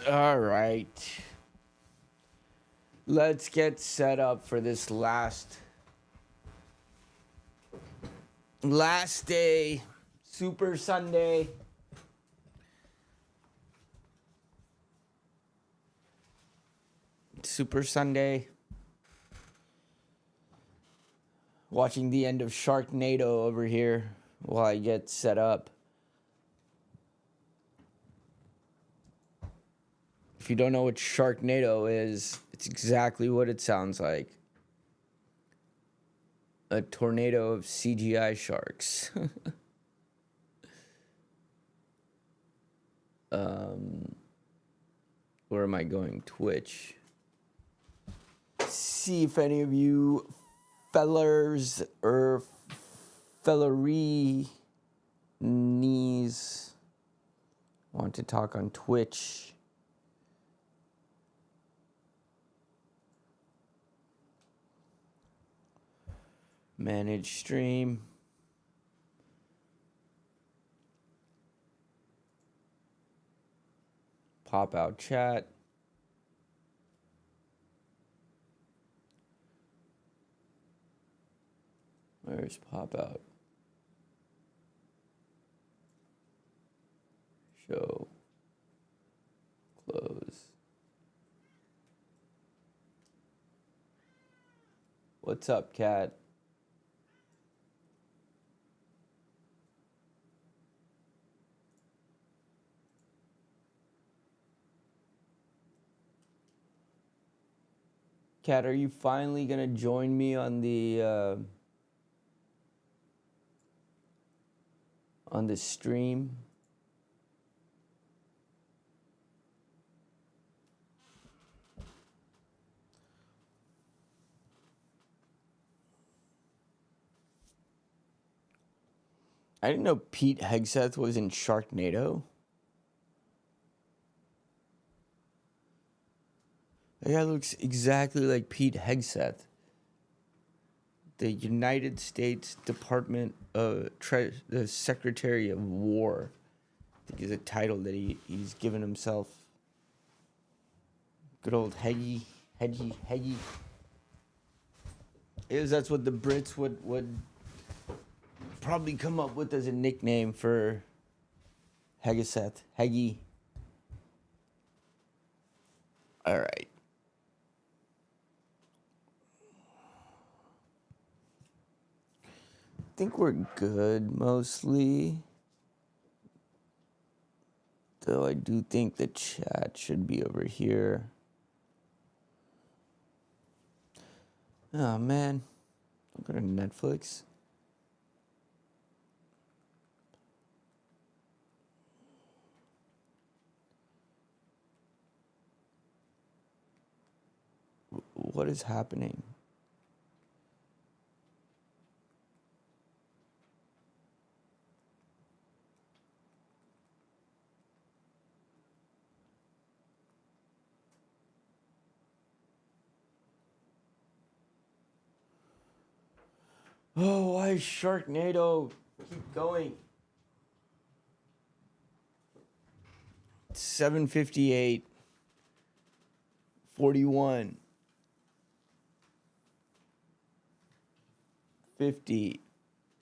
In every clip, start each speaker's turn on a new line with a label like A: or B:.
A: All right. Let's get set up for this last day, Super Sunday. Super Sunday. Watching the end of Sharknado over here while I get set up. If you don't know what Sharknado is, it's exactly what it sounds like. A tornado of CGI sharks. Where am I going? Twitch. See if any of you fellers or fellery knees want to talk on Twitch. Manage stream. Pop out chat. Where's pop out? Show. Close. What's up, cat? Cat, are you finally gonna join me on the stream? I didn't know Pete Hegseth was in Sharknado. That guy looks exactly like Pete Hegseth. The United States Department of the Secretary of War. I think is a title that he's given himself. Good old Heggy. That's what the Brits would probably come up with as a nickname for Hegseth. Heggy. All right. I think we're good mostly. Though I do think the chat should be over here. Oh man. Don't go to Netflix. What is happening? Oh, why is Sharknado keep going? 7:58, 41, 50.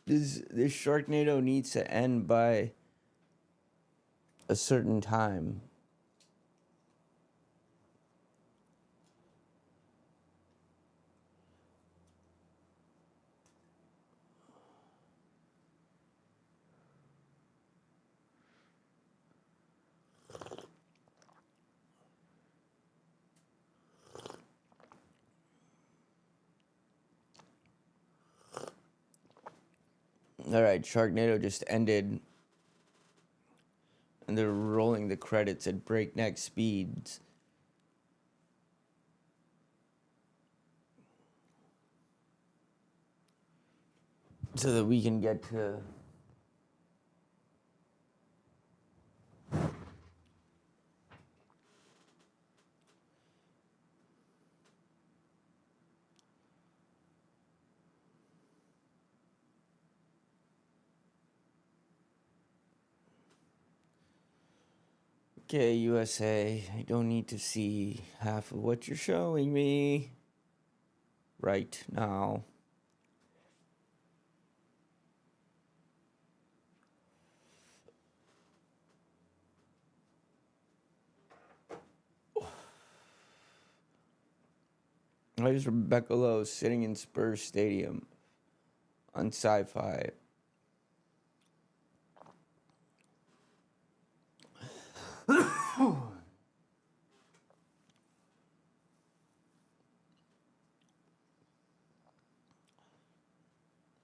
A: This Sharknado needs to end by a certain time. All right, Sharknado just ended, and they're rolling the credits at breakneck speeds. So that we can get to Okay, USA, I don't need to see half of what you're showing me right now. There's Rebecca Lowe sitting in Spurs Stadium on Sci-Fi.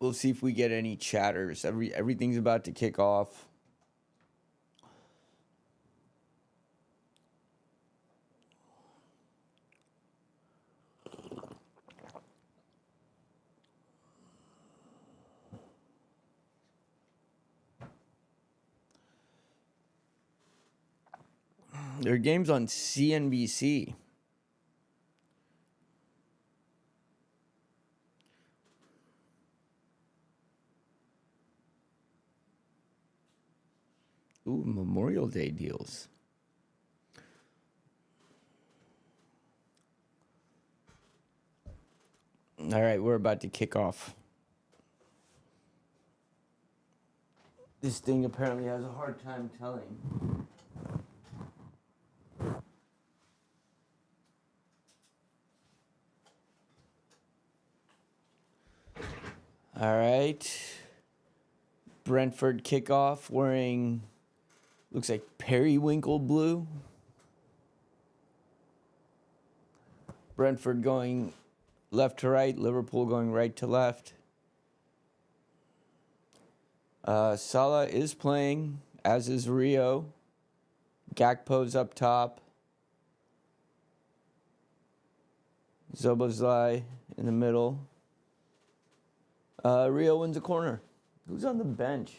A: We'll see if we get any chatters. Everything's about to kick off. There are games on CNBC. Ooh, Memorial Day deals. All right, we're about to kick off. This thing apparently has a hard time telling. All right. Brentford kickoff wearing, looks like periwinkle blue. Brentford going left to right, Liverpool going right to left. Salah is playing, as is Rio. Gakpo's up top. Zobozlai in the middle. Rio wins a corner. Who's on the bench?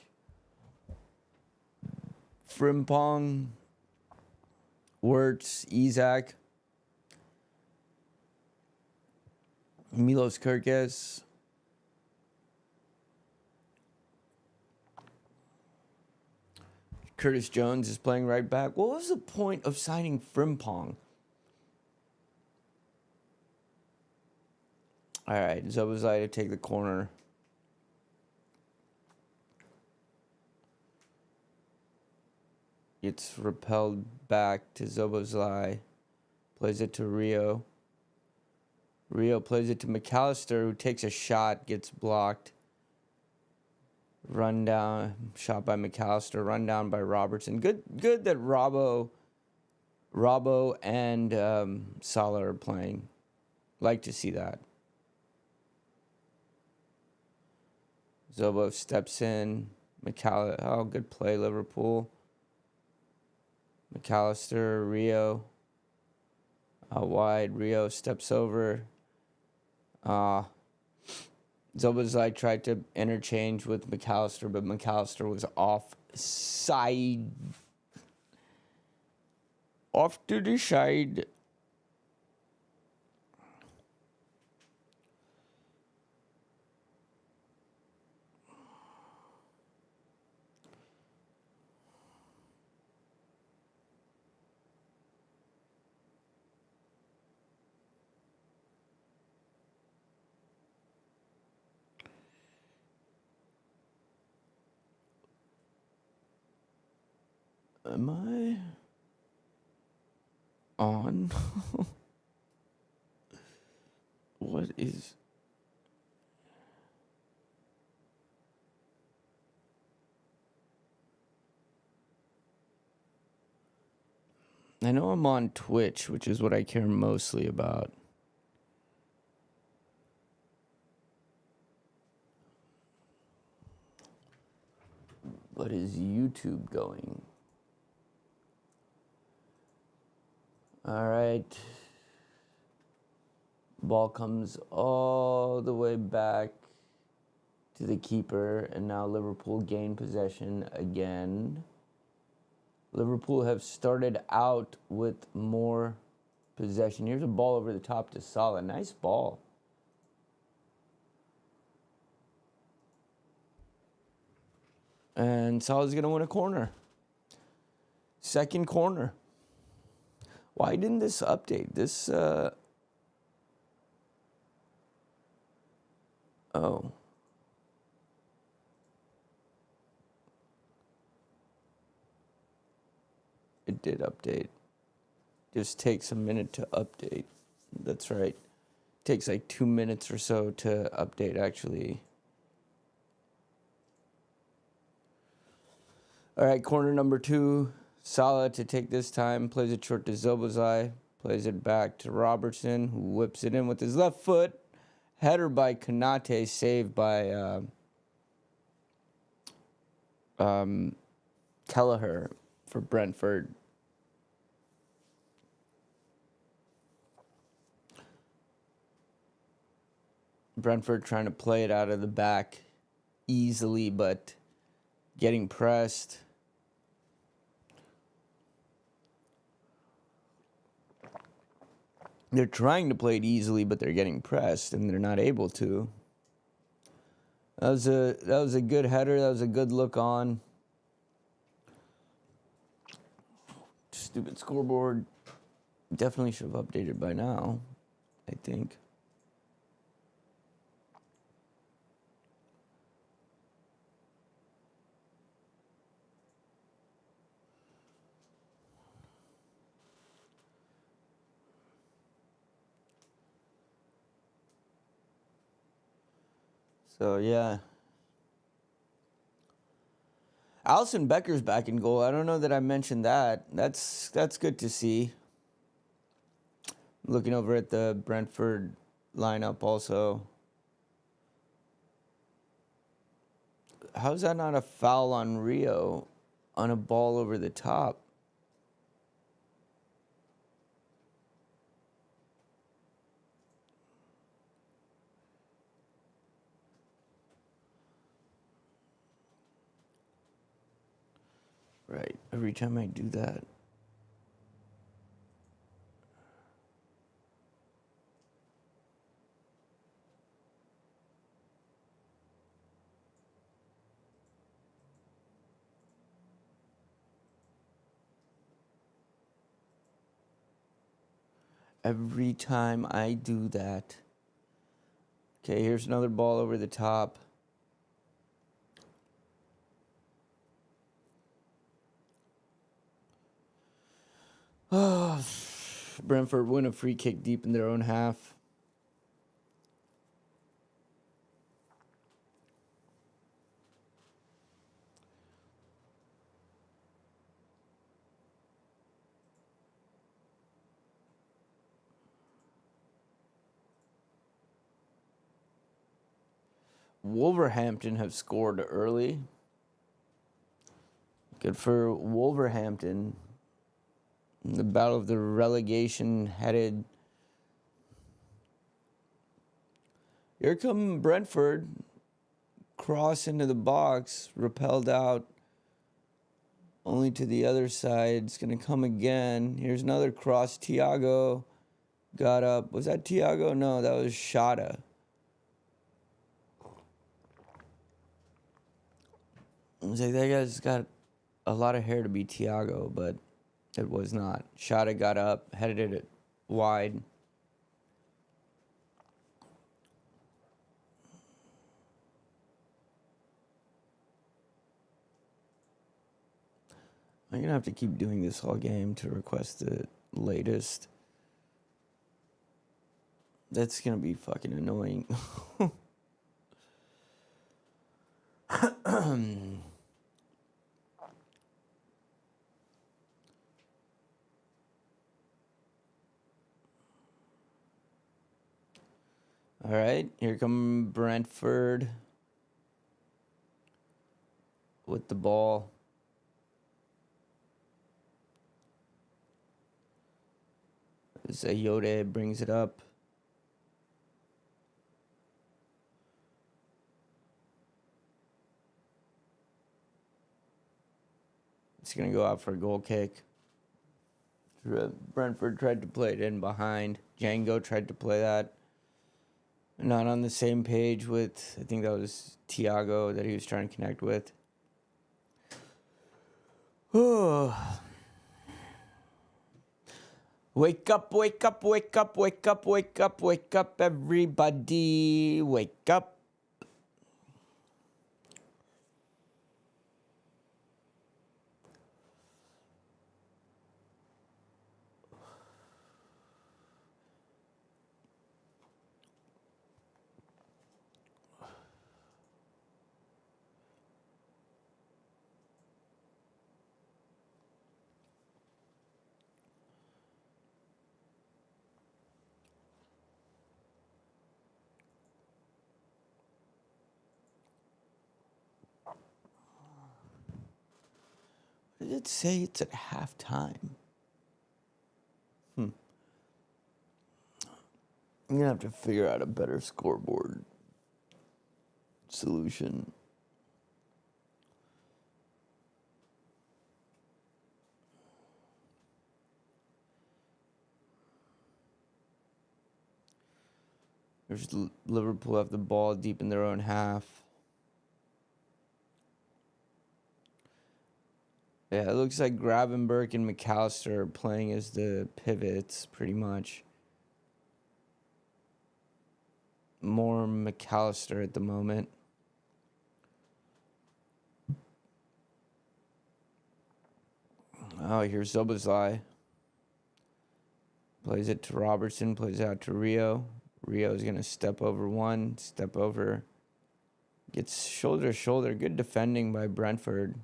A: Frimpong, Wirtz, Isak, Milos Kerkez. Curtis Jones is playing right back. What was the point of signing Frimpong? All right, Zobozlai to take the corner. It's repelled back to Zobozlai. Plays it to Rio. Rio plays it to McAllister, who takes a shot, gets blocked. Run down, shot by McAllister, run down by Robertson. Good that Robbo and Salah are playing. Like to see that. Zobo steps in. McAllister, oh, good play, Liverpool. McAllister, Rio. Out wide, Rio steps over. Zobozlai tried to interchange with McAllister, but McAllister was offside. Off to the side. Am I on? What is... I know I'm on Twitch, which is what I care mostly about. But is YouTube going? All right. Ball comes all the way back to the keeper, and now Liverpool gain possession again. Liverpool have started out with more possession. Here's a ball over the top to Salah. Nice ball. And Salah's going to win a corner. Second corner. Why didn't this update? This, oh. It did update. Just takes a minute to update. That's right. Takes like 2 minutes or so to update, actually. All right, corner number 2. Salah to take this time. Plays it short to Zobozai. Plays it back to Robertson, who whips it in with his left foot. Header by Konate, saved by Kelleher for Brentford. Brentford trying to play it out of the back easily, but getting pressed. They're trying to play it easily, but they're getting pressed, and they're not able to. That was a good header. That was a good look on. Stupid scoreboard. Definitely should have updated by now, I think. So, yeah. Alisson Becker's back in goal. I don't know that I mentioned that. That's good to see. Looking over at the Brentford lineup also. How's that not a foul on Rio on a ball over the top? Right, every time I do that. Every time I do that. Okay, here's another ball over the top. Oh, Brentford win a free kick deep in their own half. Wolverhampton have scored early. Good for Wolverhampton. The battle of the relegation headed. Here come Brentford. Cross into the box. Repelled out. Only to the other side. It's going to come again. Here's another cross. Thiago got up. Was that Thiago? No, that was Shada. I was like, that guy's got a lot of hair to be Thiago, but it was not. Shada got up, headed it wide. I'm going to have to keep doing this all game to request the latest. That's going to be fucking annoying. All right, here come Brentford with the ball. Zayode brings it up. It's going to go out for a goal kick. Brentford tried to play it in behind. Django tried to play that. Not on the same page with, I think that was Thiago that he was trying to connect with. Oh. Wake up, wake up, wake up, wake up, wake up, wake up, everybody. Wake up. What did it say? It's at halftime. I'm gonna have to figure out a better scoreboard solution. There's Liverpool have the ball deep in their own half. Yeah, it looks like Gravenberch and McAllister are playing as the pivots, pretty much. More McAllister at the moment. Oh, here's Zobozlai. Plays it to Robertson, plays it out to Rio. Rio's going to step over one, step over. Gets shoulder to shoulder. Good defending by Brentford.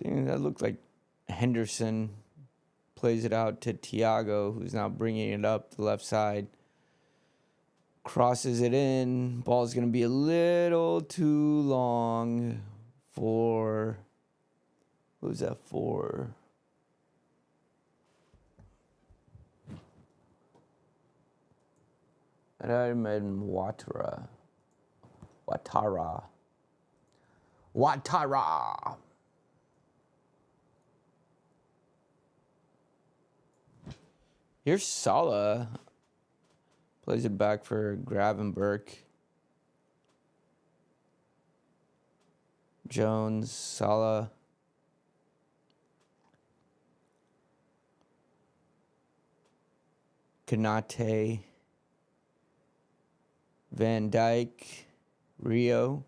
A: That looked like Henderson. Plays it out to Thiago, who's now bringing it up the left side. Crosses it in. Ball's going to be a little too long for... What was that for? I'm in Watara. Here's Salah. Plays it back for Gravenberch. Jones, Salah. Kanate. Van Dijk. Rio.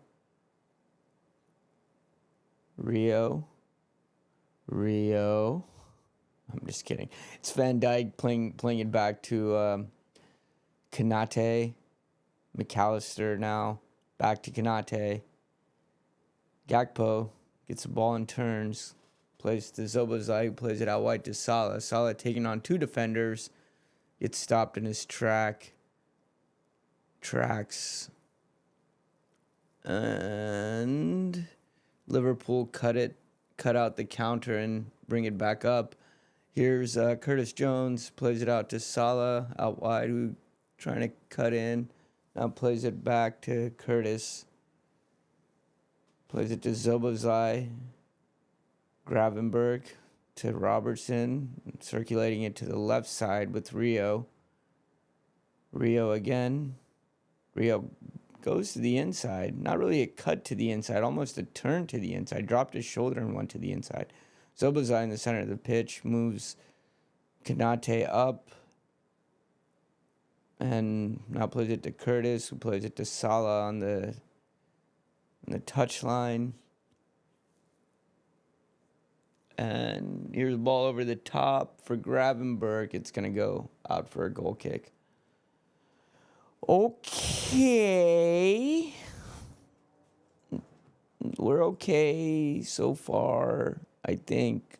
A: I'm just kidding. It's Van Dijk playing it back to Kanate. McAllister now. Back to Kanate. Gakpo gets the ball and turns. Plays to Zobozlai, who plays it out wide to Salah. Salah taking on two defenders. Gets stopped in his tracks. And Liverpool cut out the counter and bring it back up. Here's Curtis Jones, plays it out to Salah out wide, who trying to cut in. Now plays it back to Curtis. Plays it to Zobozlai. Gravenberch to Robertson, circulating it to the left side with Rio. Rio again. Rio goes to the inside. Not really a cut to the inside, almost a turn to the inside. Dropped his shoulder and went to the inside. Zobozlai in the center of the pitch moves Kanate up. And now plays it to Curtis, who plays it to Salah on the touchline. And here's the ball over the top for Gravenberch. It's going to go out for a goal kick. Okay. We're okay so far, I think.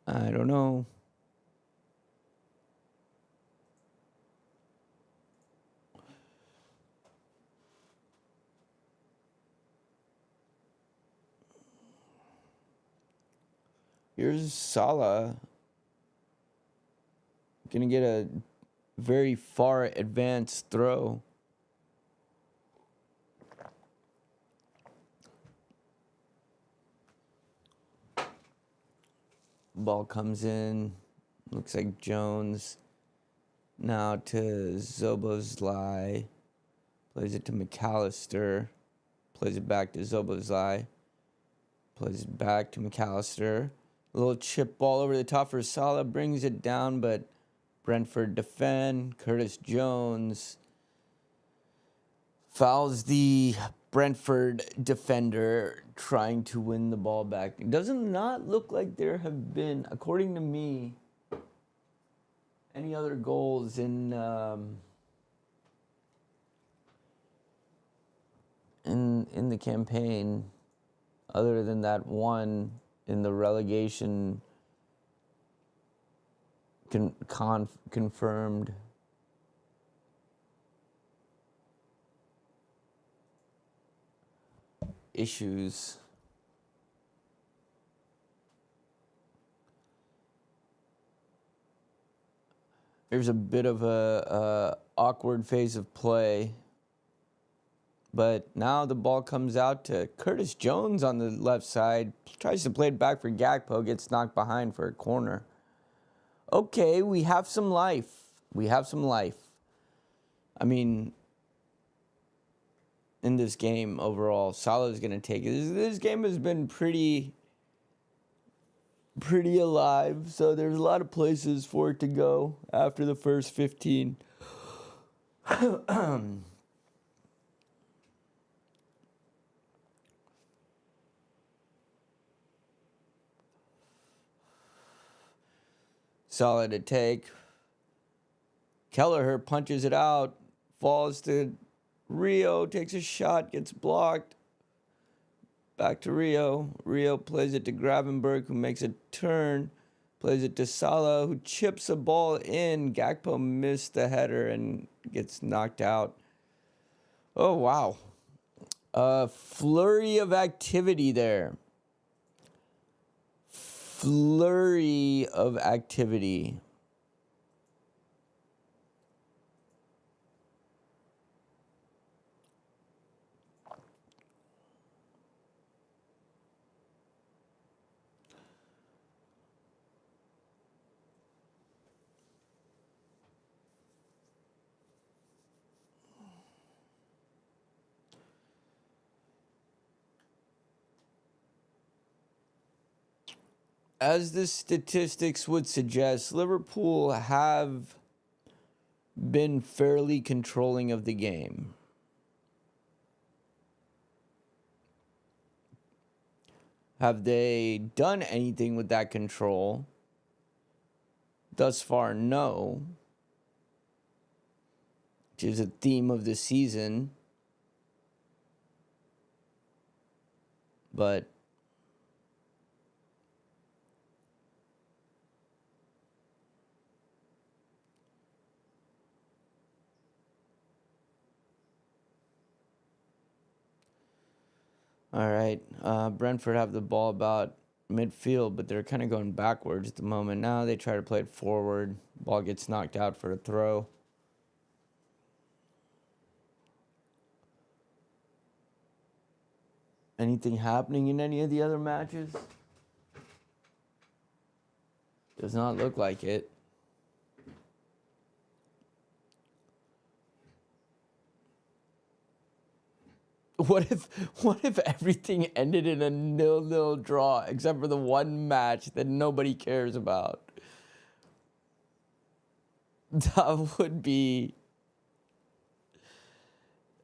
A: I don't know. Here's Salah. Gonna get a very far advanced throw. Ball comes in. Looks like Jones. Now to Zobozlai. Plays it to McAllister. Plays it back to Zobozlai. Plays it back to McAllister. A little chip ball over the top for Salah, brings it down, but Brentford defend. Curtis Jones fouls the Brentford defender trying to win the ball back. It doesn't not look like there have been, according to me, any other goals in the campaign other than that one in the relegation confirmed. Issues. There's a bit of a awkward phase of play, but now the ball comes out to Curtis Jones on the left side, tries to play it back for Gakpo, gets knocked behind for a corner. Okay, we have some life. We have some life. I mean, in this game overall, Salah's going to take it. This game has been pretty alive, so there's a lot of places for it to go after the first 15. Salah to take. Kelleher punches it out, falls to Rio, takes a shot, gets blocked. Back to Rio. Rio plays it to Gravenberg, who makes a turn. Plays it to Salah, who chips a ball in. Gakpo missed the header and gets knocked out. Oh, wow. Flurry of activity there. Flurry of activity. As the statistics would suggest, Liverpool have been fairly controlling of the game. Have they done anything with that control? Thus far, no. Which is a theme of the season. But all right, Brentford have the ball about midfield, but they're kind of going backwards at the moment. Now they try to play it forward. Ball gets knocked out for a throw. Anything happening in any of the other matches? Does not look like it. What if everything ended in a 0-0 draw except for the one match that nobody cares about? That would be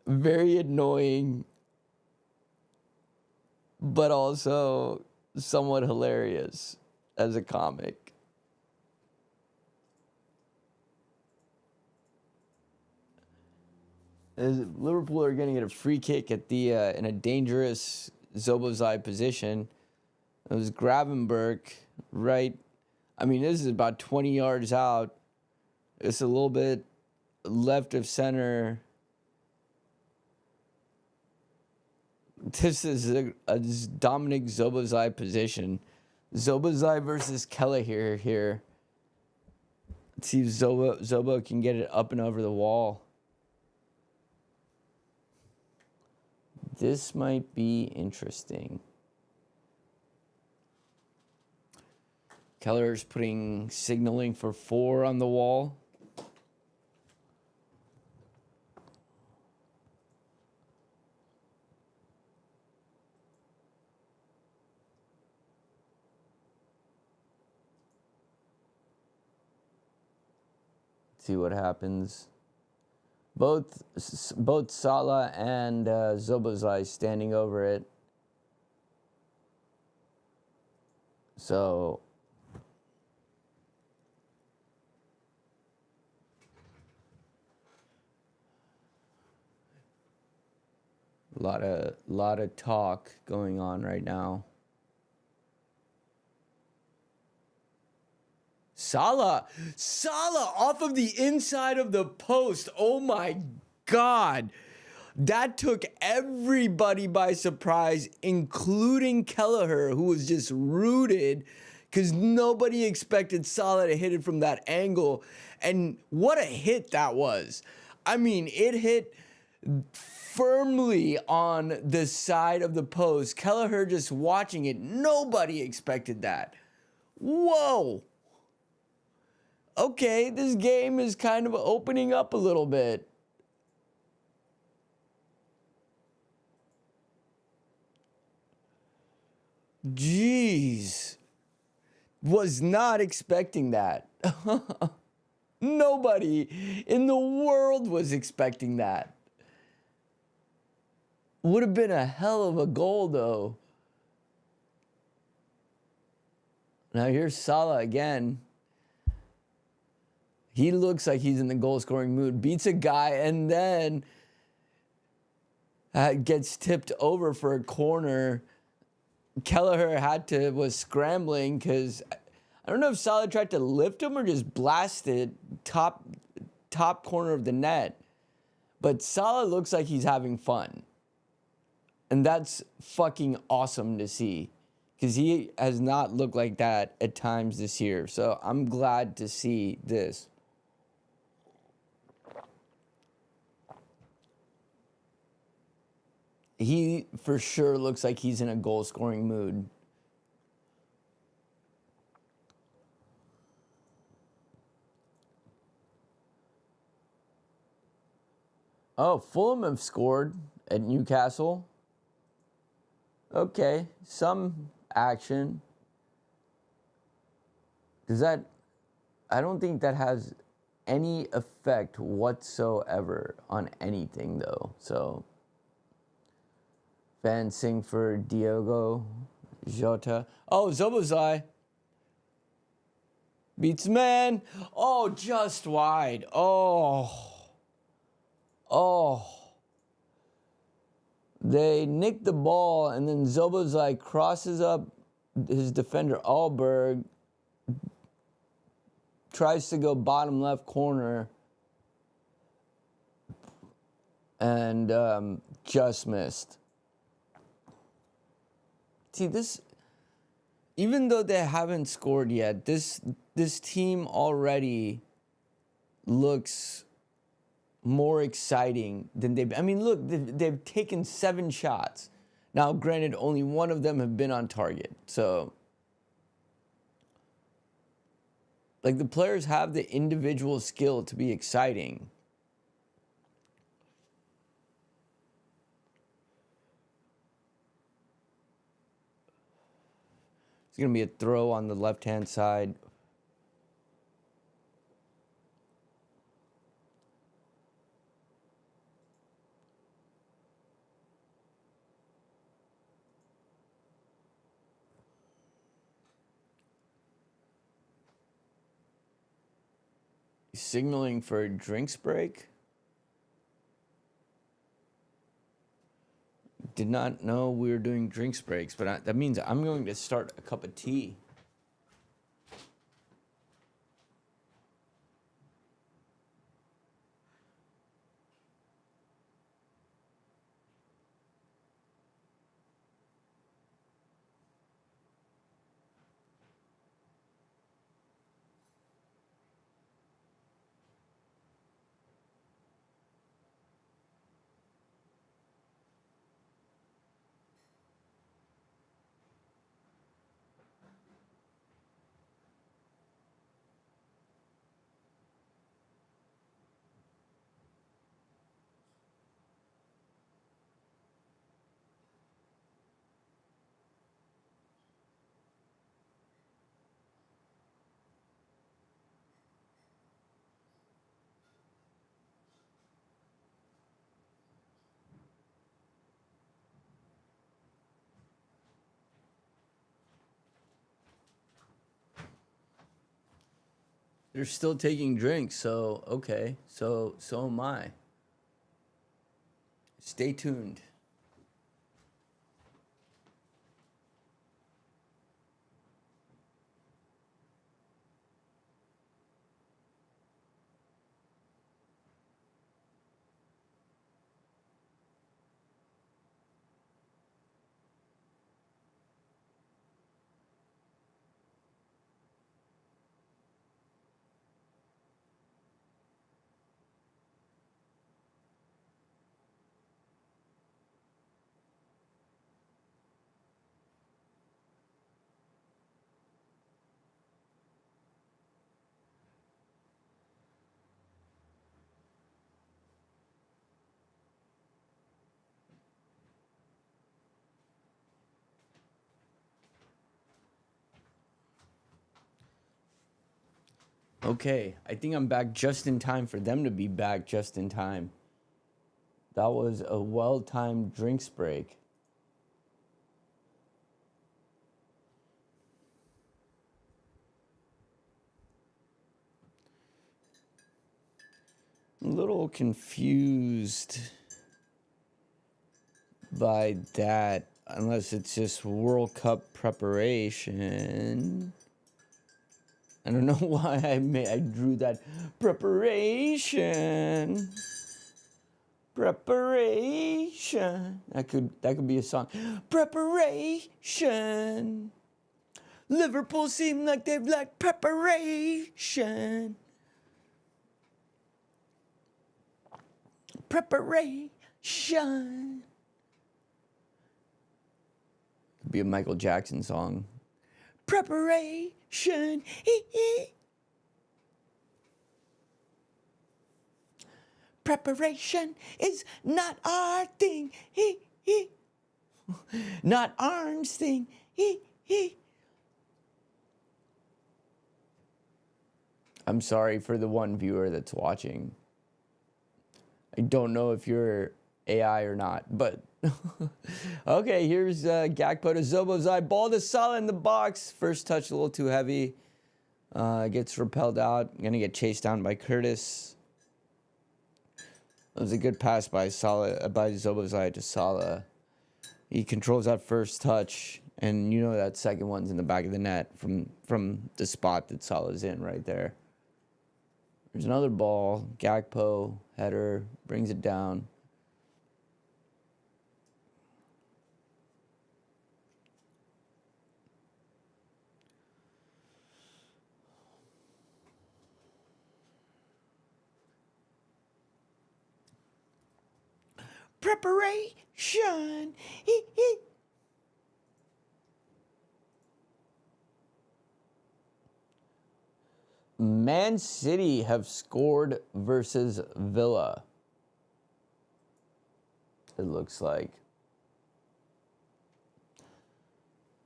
A: very annoying, but also somewhat hilarious as a comic. Liverpool are going to get a free kick at the in a dangerous Zobozai position. It was Gravenberg, right? I mean, this is about 20 yards out. It's a little bit left of center. This is a Dominic Zobozai position. Zobozai versus Kelleher here. Let's see if Zobo can get it up and over the wall. This might be interesting. Keller's putting signaling for 4 on the wall. See what happens. Both Salah and Szoboszlai standing over it. So lot of talk going on right now. Salah off of the inside of the post. Oh my God. That took everybody by surprise, including Kelleher, who was just rooted because nobody expected Salah to hit it from that angle. And what a hit that was. I mean, it hit firmly on the side of the post. Kelleher just watching it. Nobody expected that. Whoa. Okay, this game is kind of opening up a little bit. Jeez. Was not expecting that. Nobody in the world was expecting that. Would have been a hell of a goal, though. Now here's Salah again. He looks like he's in the goal-scoring mood. Beats a guy and then gets tipped over for a corner. Kelleher was scrambling because I don't know if Salah tried to lift him or just blast it top corner of the net. But Salah looks like he's having fun. And that's fucking awesome to see because he has not looked like that at times this year. So I'm glad to see this. He for sure looks like he's in a goal-scoring mood. Oh, Fulham have scored at Newcastle. Okay, some action. I don't think that has any effect whatsoever on anything, though. So, fencing for Diogo Jota. Oh, Szoboszlai beats man. Oh, just wide. Oh. They nick the ball, and then Szoboszlai crosses up his defender, Alberg. Tries to go bottom left corner. And just missed. See, even though they haven't scored yet, this team already looks more exciting than look, they've taken 7 shots. Now, granted, only one of them have been on target. So, like, the players have the individual skill to be exciting. It's going to be a throw on the left-hand side. Signaling for a drinks break. Did not know we were doing drinks breaks, but that means I'm going to start a cup of tea. They're still taking drinks, so okay. So am I. Stay tuned. Okay, I think I'm back just in time for them to be back just in time. That was a well-timed drinks break. I'm a little confused by that, unless it's just World Cup preparation. I don't know why I drew that preparation. Preparation. That could be a song. Preparation. Liverpool seem like they've lacked preparation. Preparation. Could be a Michael Jackson song. Preparation. Preparation is not our thing. Not Arn's thing. I'm sorry for the one viewer that's watching. I don't know if you're AI or not, but okay, here's Gakpo to Szoboszlai. Ball to Salah in the box. First touch a little too heavy. Gets repelled out. Gonna get chased down by Curtis. That was a good pass by Szoboszlai to Salah. He controls that first touch, and you know that second one's in the back of the net from the spot that Salah's in right there. There's another ball. Gakpo, header, brings it down. Preparation. Man City have scored versus Villa. It looks like.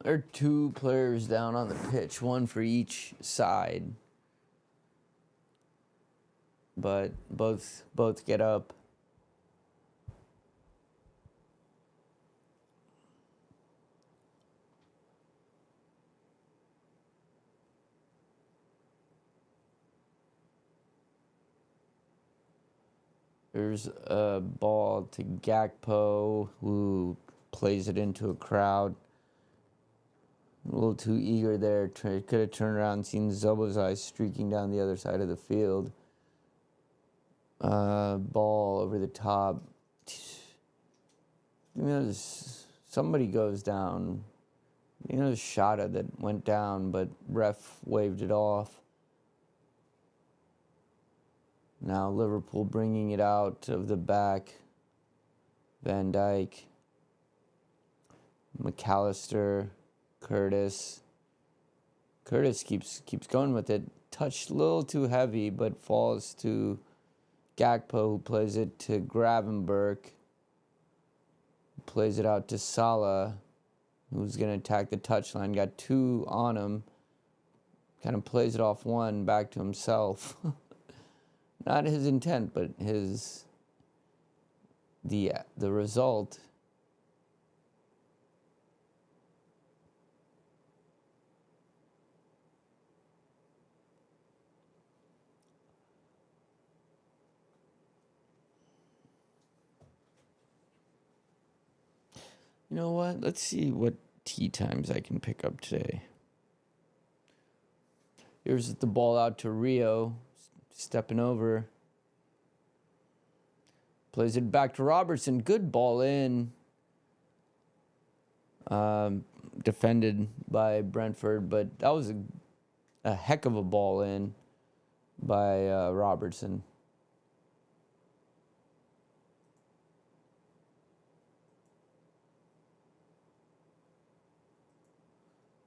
A: There are two players down on the pitch, one for each side. But both get up. There's a ball to Gakpo, who plays it into a crowd. A little too eager there. Could have turned around and seen Szoboszlai streaking down the other side of the field. Ball over the top. You know, somebody goes down. You know, Shada that went down, but ref waved it off. Now Liverpool bringing it out of the back. Van Dijk. McAllister. Curtis. Curtis keeps going with it. Touched a little too heavy, but falls to Gakpo, who plays it to Gravenberch. Plays it out to Salah, who's going to attack the touchline. Got two on him. Kind of plays it off one back to himself. Not his intent, but the result. You know what? Let's see what tee times I can pick up today. Here's the ball out to Rio, stepping over. Plays it back to Robertson. Good ball in. Defended by Brentford, but that was a heck of a ball in by Robertson.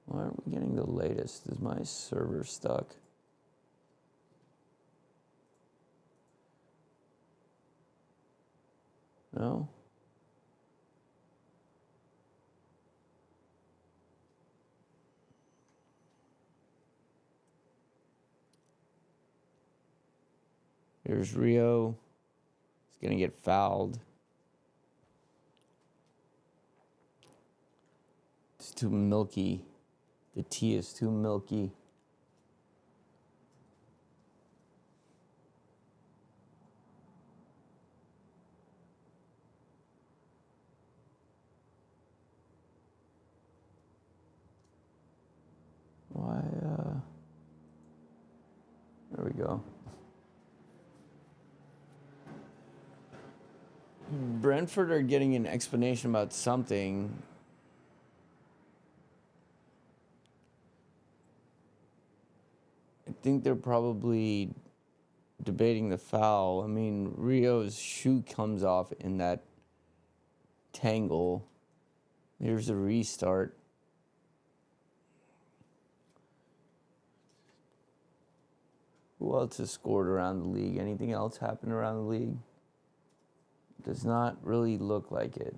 A: Why aren't we getting the latest? Is my server stuck? No? Here's Rio. He's going to get fouled. It's too milky. The tea is too milky. Why, there we go. Brentford are getting an explanation about something. I think they're probably debating the foul. I mean, Rio's shoe comes off in that tangle. Here's a restart. Who else has scored around the league? Anything else happen around the league? Does not really look like it.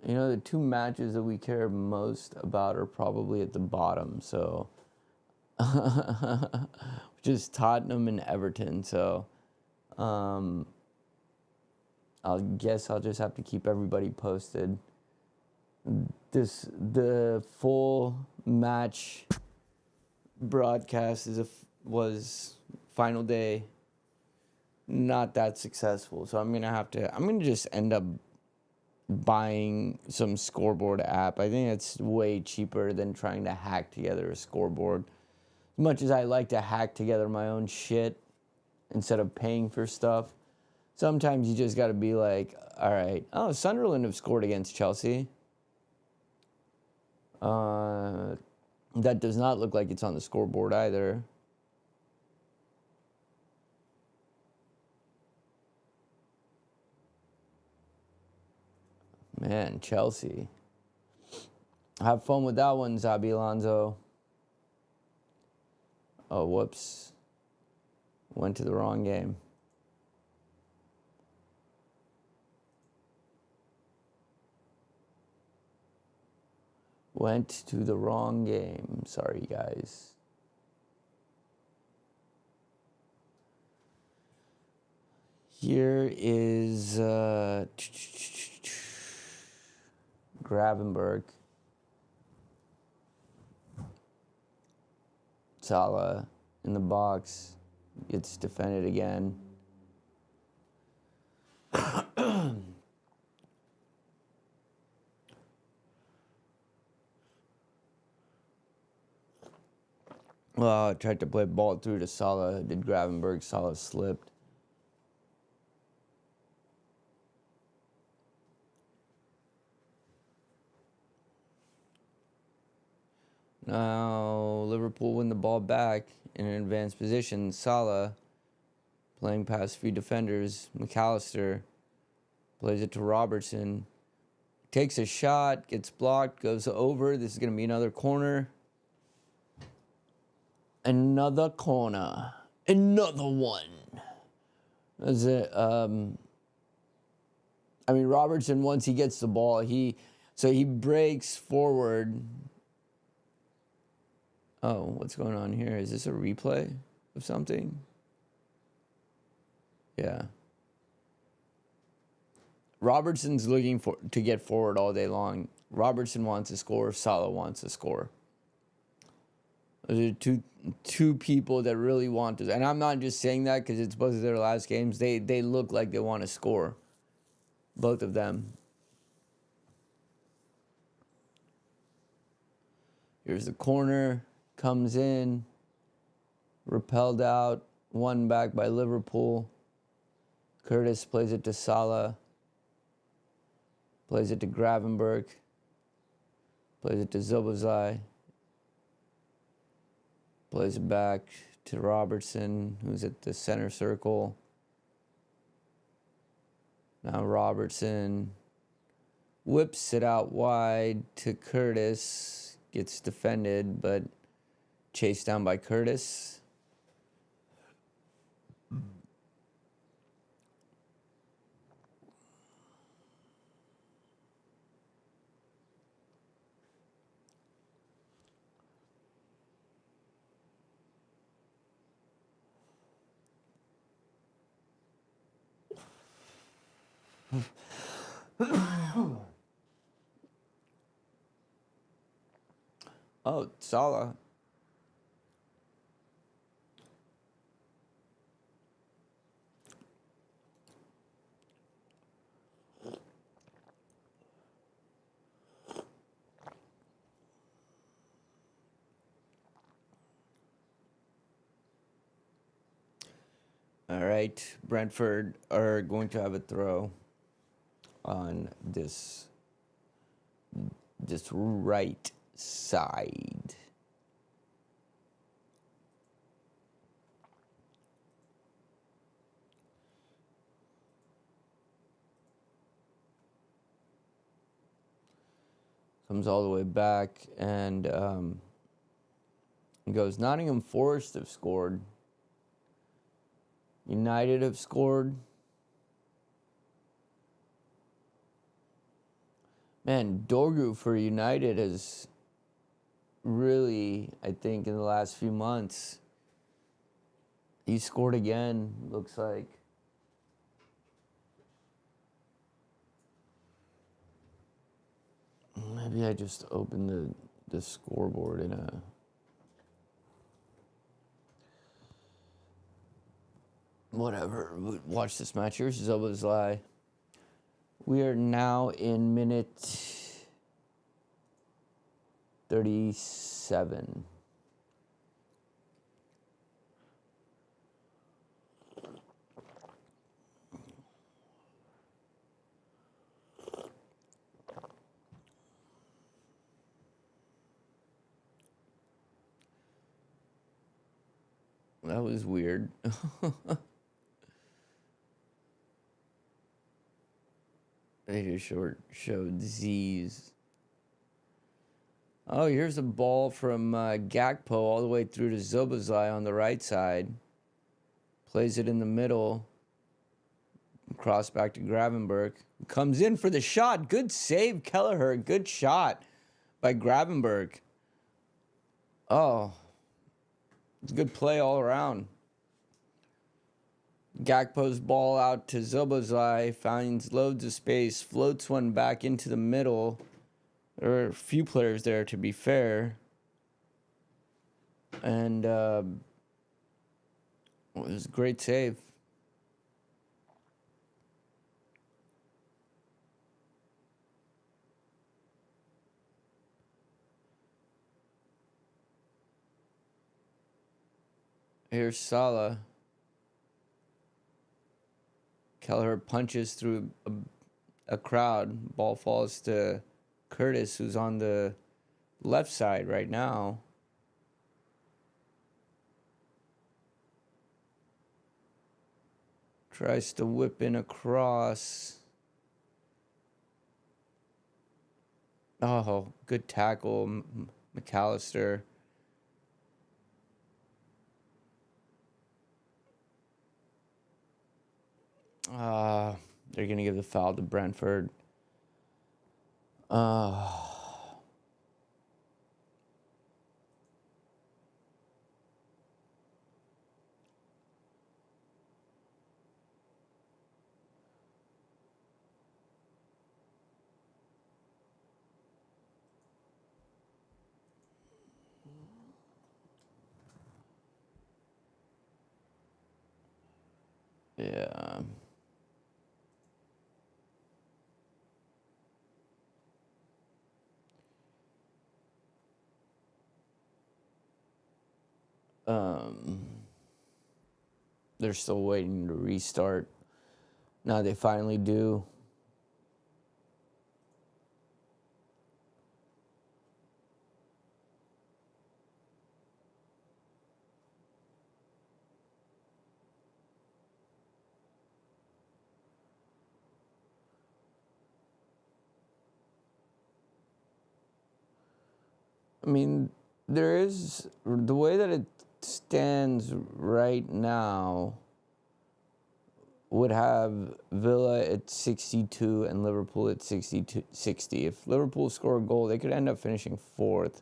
A: You know, the two matches that we care most about are probably at the bottom, so which is Tottenham and Everton. So I guess I'll just have to keep everybody posted. The full match broadcast was final day not that successful, so I'm gonna just end up buying some scoreboard app. I think it's way cheaper than trying to hack together a scoreboard. As much as I like to hack together my own shit instead of paying for stuff, sometimes you just got to be like, all right, oh, Sunderland have scored against Chelsea. That does not look like it's on the scoreboard either. Man, Chelsea. Have fun with that one, Xabi Alonso. Oh, whoops. Went to the wrong game. Went to the wrong game. Sorry, guys. Here is Gravenberg. Salah in the box. Gets defended again. Well, I tried to play ball through to Salah. Did Gravenberg. Salah slipped. Now Liverpool win the ball back in an advanced position. Salah playing past a few defenders. McAllister plays it to Robertson. Takes a shot, gets blocked, goes over. This is going to be another corner. Another corner. Another one. That's it. I mean, Robertson, once he gets the ball, he breaks forward. Oh, what's going on here? Is this a replay of something? Yeah. Robertson's looking to get forward all day long. Robertson wants to score. Salah wants to score. Those are two people that really want to. And I'm not just saying that because it's both of their last games. They look like they want to score. Both of them. Here's the corner. Comes in. Repelled out. Won back by Liverpool. Curtis plays it to Salah. Plays it to Gravenberch. Plays it to Zobozai. Plays it back to Robertson, who's at the center circle. Now Robertson whips it out wide to Curtis. Gets defended, but chased down by Curtis. Oh, Salah. All right, Brentford are going to have a throw on this right side. Comes all the way back and goes. Nottingham Forest have scored. United have scored. Man, Dorgu for United has really, I think, in the last few months, he scored again, looks like. Maybe I just opened the scoreboard in a... Whatever. Watch this match. Here's Zobozlai. We are now in minute 37. That was weird. They just showed Z's. Oh, here's a ball from Gakpo all the way through to Zobozlai on the right side. Plays it in the middle. Cross back to Gravenberch. Comes in for the shot. Good save, Kelleher. Good shot by Gravenberch. Oh, it's a good play all around. Gakpo's ball out to Zobozlai, finds loads of space, floats one back into the middle. There are a few players there, to be fair. And it was a great save. Here's Salah. Kelleher punches through a crowd. Ball falls to Curtis, who's on the left side right now. Tries to whip in across. Oh, good tackle, McAllister. They're going to give the foul to Brentford. Yeah. Um, they're still waiting to restart. Now they finally do. I mean, there is the way that it stands right now would have Villa at 62 and Liverpool at 60. If Liverpool score a goal, they could end up finishing fourth,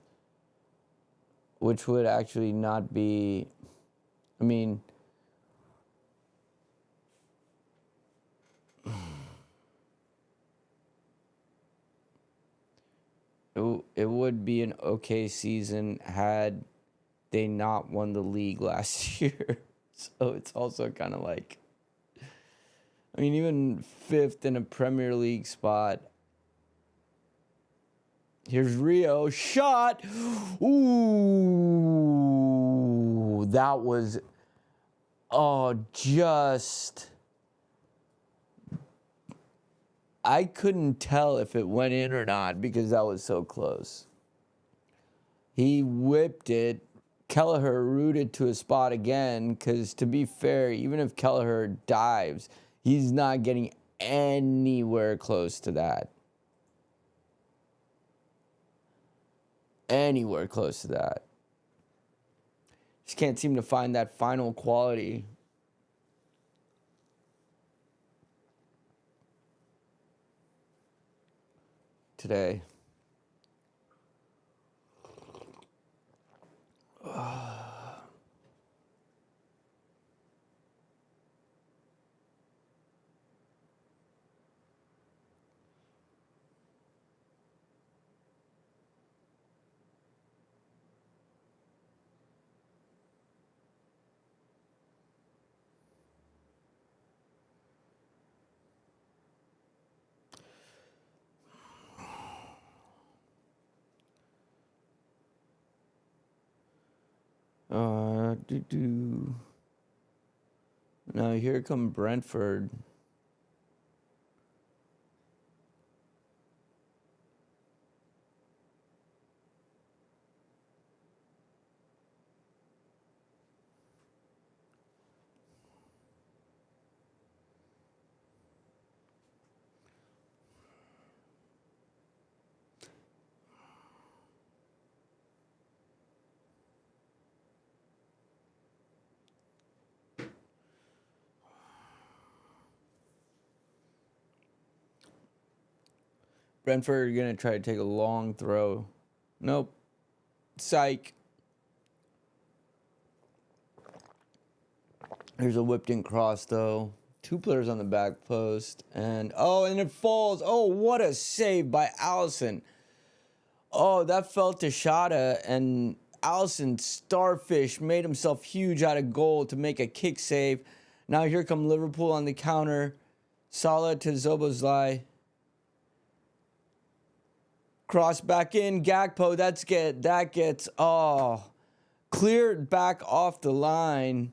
A: which would actually not be. I mean, it would be an okay season had they not won the league last year. So it's also kind of like, I mean, even fifth in a Premier League spot. Here's Rio. Shot. Ooh. That was, just. I couldn't tell if it went in or not because that was so close. He whipped it. Kelleher rooted to a spot again because, to be fair, even if Kelleher dives, he's not getting anywhere close to that. Anywhere close to that. Just can't seem to find that final quality today. Now here come Brentford. Brentford are going to try to take a long throw. Nope. Psych. There's a whipped in cross, though. Two players on the back post. And it falls. Oh, what a save by Allison. Oh, that fell to Shada. And Allison Starfish made himself huge out of goal to make a kick save. Now here come Liverpool on the counter. Salah to Zobozlai. Cross back in. Gakpo. That gets cleared back off the line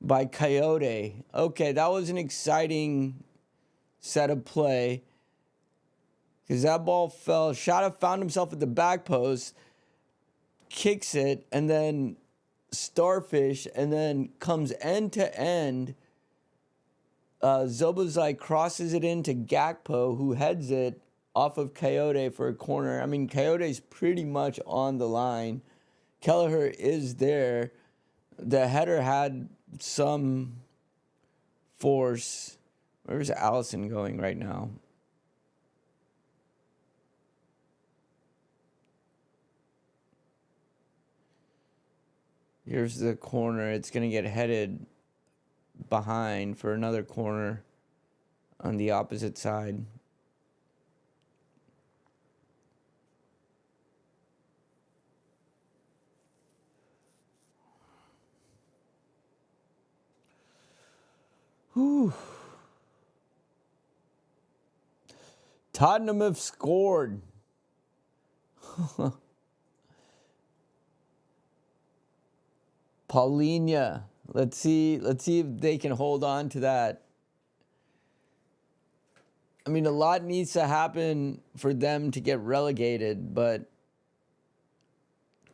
A: by Coyote. Okay, that was an exciting set of play. Because that ball fell. Shada found himself at the back post. Kicks it. And then Starfish. And then comes end to end. Zobozlai crosses it into Gakpo, who heads it off of Coyote for a corner. I mean, Coyote's pretty much on the line. Kelleher is there. The header had some force. Where's Allison going right now? Here's the corner. It's going to get headed behind for another corner on the opposite side. Whew. Tottenham have scored. Paulinho. Let's see if they can hold on to that. I mean, a lot needs to happen for them to get relegated, but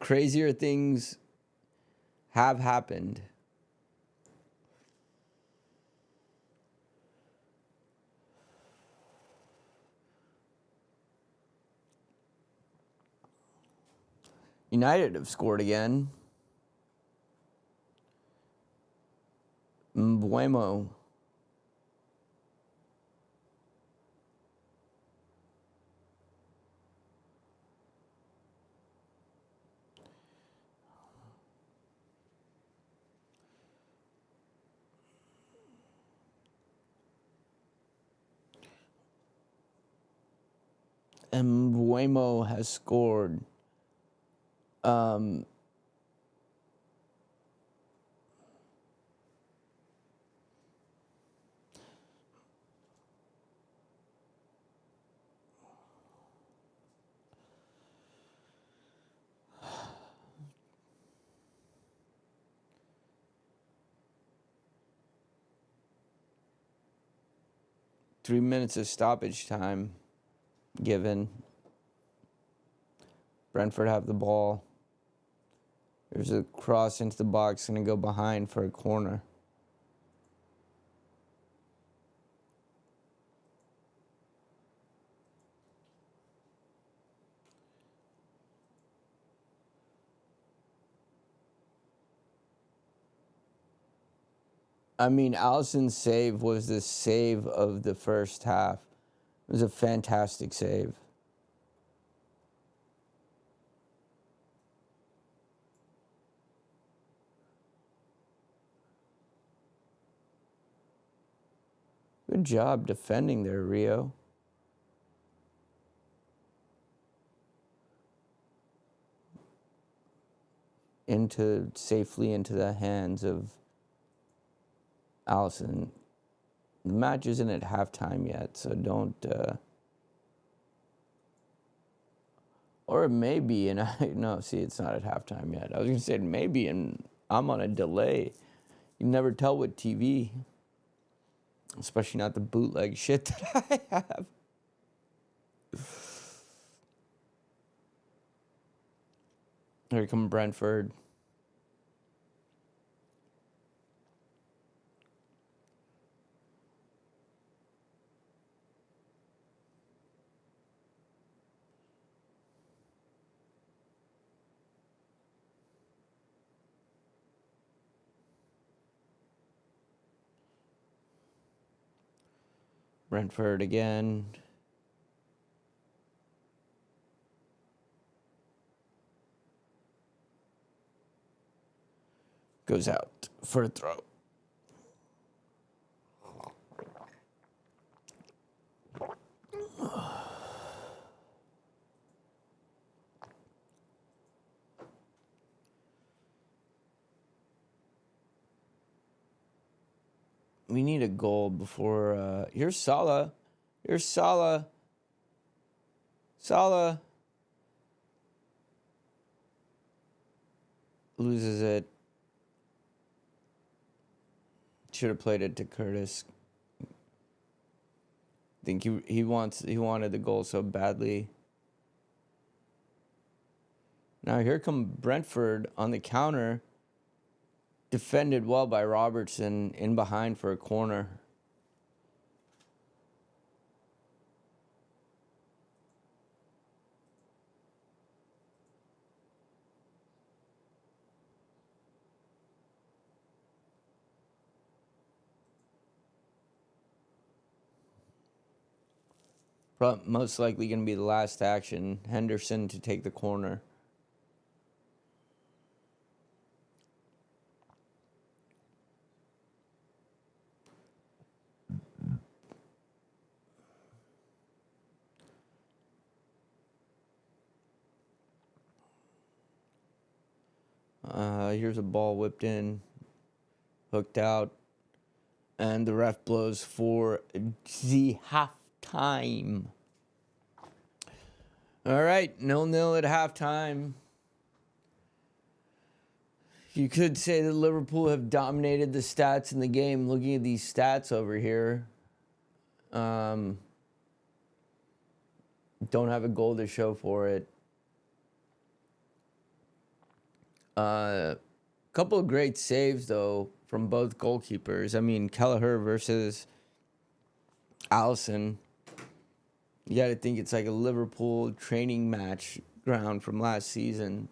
A: crazier things have happened. United have scored again. Mbuemo. Mbuemo has scored. 3 minutes of stoppage time given. Brentford have the ball. There's a cross into the box, going to go behind for a corner. I mean, Alisson's save was the save of the first half. It was a fantastic save. Good job defending there, Rio. Safely into the hands of Alisson. The match isn't at halftime yet, so don't. Or it may be, and no, see, it's not at halftime yet. I was gonna say it may be, and I'm on a delay. You never tell with TV, especially not the bootleg shit that I have. Here come Brentford. Brentford again. Goes out for a throw. We need a goal before. Here's Salah. Here's Salah. Salah loses it. Should have played it to Curtis. I think he wanted the goal so badly. Now here come Brentford on the counter. Defended well by Robertson, in behind for a corner. Most likely going to be the last action. Henderson to take the corner. Here's a ball whipped in, hooked out. and the ref blows for the halftime. All right, 0-0 at halftime. You could say that Liverpool have dominated the stats in the game. Looking at these stats over here, don't have a goal to show for it. Couple of great saves, though, from both goalkeepers. I mean, Kelleher versus Allison. You got to think it's like a Liverpool training match ground from last season.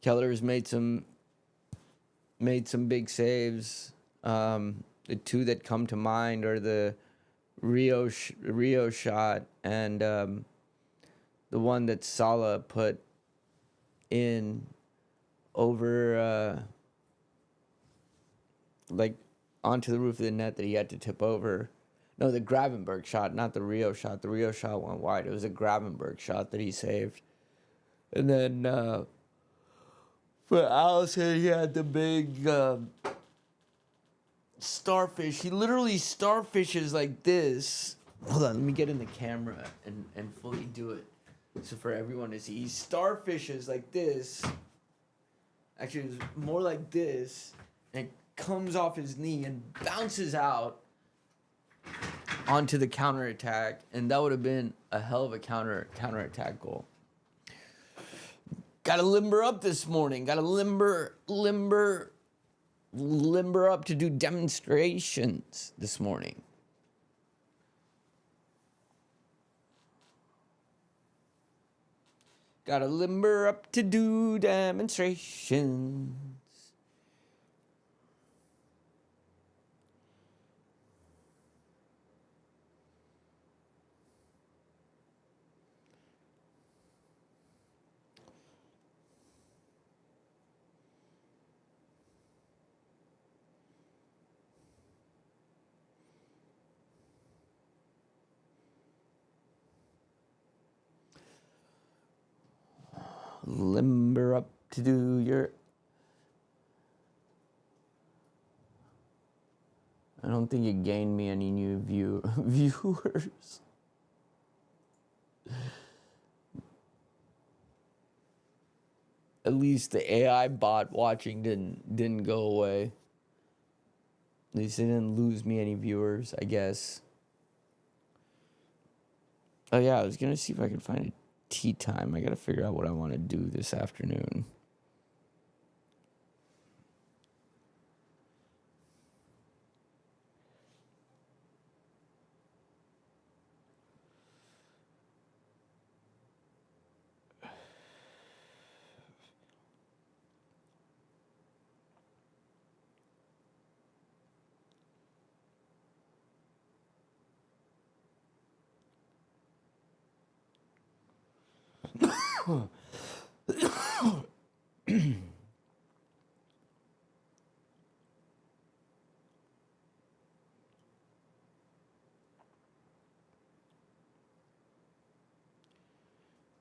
A: Kelleher's made some big saves. The two that come to mind are the Rio shot and the one that Salah put in over like onto the roof of the net that he had to tip over. No, the Gravenberg shot, not the Rio shot. The Rio shot went wide. It was a Gravenberg shot that he saved. And then for Allison, he had the big starfish. He literally starfishes like this. Hold on, let me get in the camera and fully do it. So for everyone to see. He starfishes like this. Actually, it was more like this. And it comes off his knee and bounces out onto the counterattack. And that would have been a hell of a counterattack goal. Got to limber up this morning. Got to limber up to do demonstrations this morning. Got to limber up to do demonstrations. Limber up to do your... I don't think it gained me any new viewers. At least the AI bot watching didn't go away. At least it didn't lose me any viewers, I guess. Oh yeah, I was gonna see if I could find a tea time. I gotta figure out what I want to do this afternoon.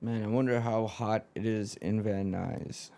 A: Man, I wonder how hot it is in Van Nuys.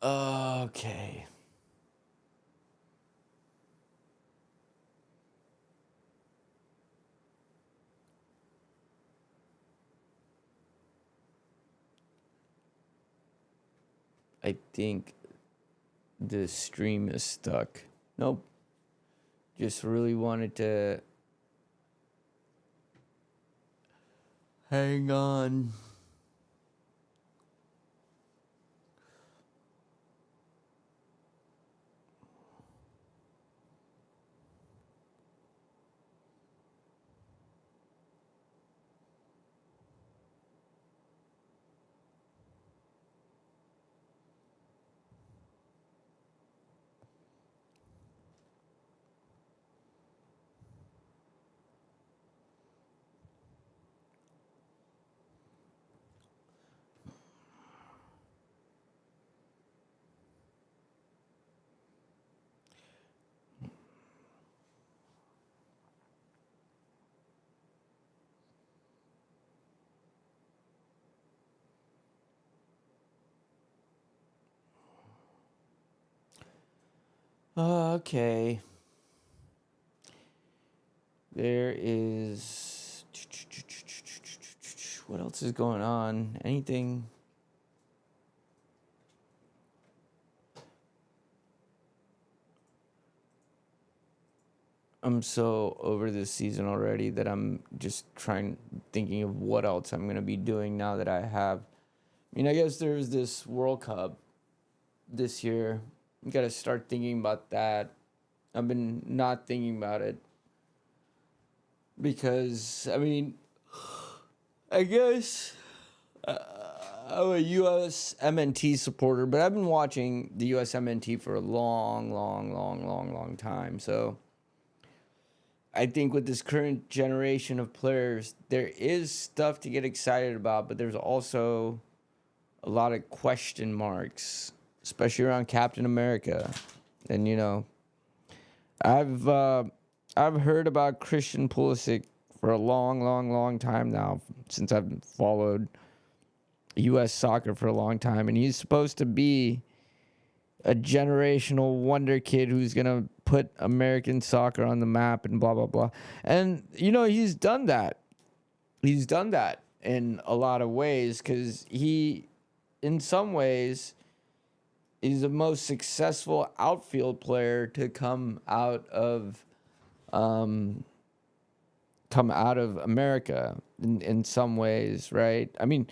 A: Okay. I think the stream is stuck. Nope. Just really wanted to hang on. Okay. There is. What else is going on? Anything? I'm so over this season already that I'm just thinking of what else I'm going to be doing now that I have. I mean, I guess there's this World Cup this year. You got to start thinking about that. I've been not thinking about it because, I mean, I guess I'm a U.S. MNT supporter, but I've been watching the U.S. MNT for a long time. So I think with this current generation of players, there is stuff to get excited about, but there's also a lot of question marks, especially around Captain America. And I've heard about Christian Pulisic for a long time now, since I've followed U.S. soccer for a long time, and he's supposed to be a generational wonder kid who's gonna put American soccer on the map and blah blah blah. And he's done that. He's done that in a lot of ways because he, in some ways, is the most successful outfield player to come out of America in some ways, right? I mean,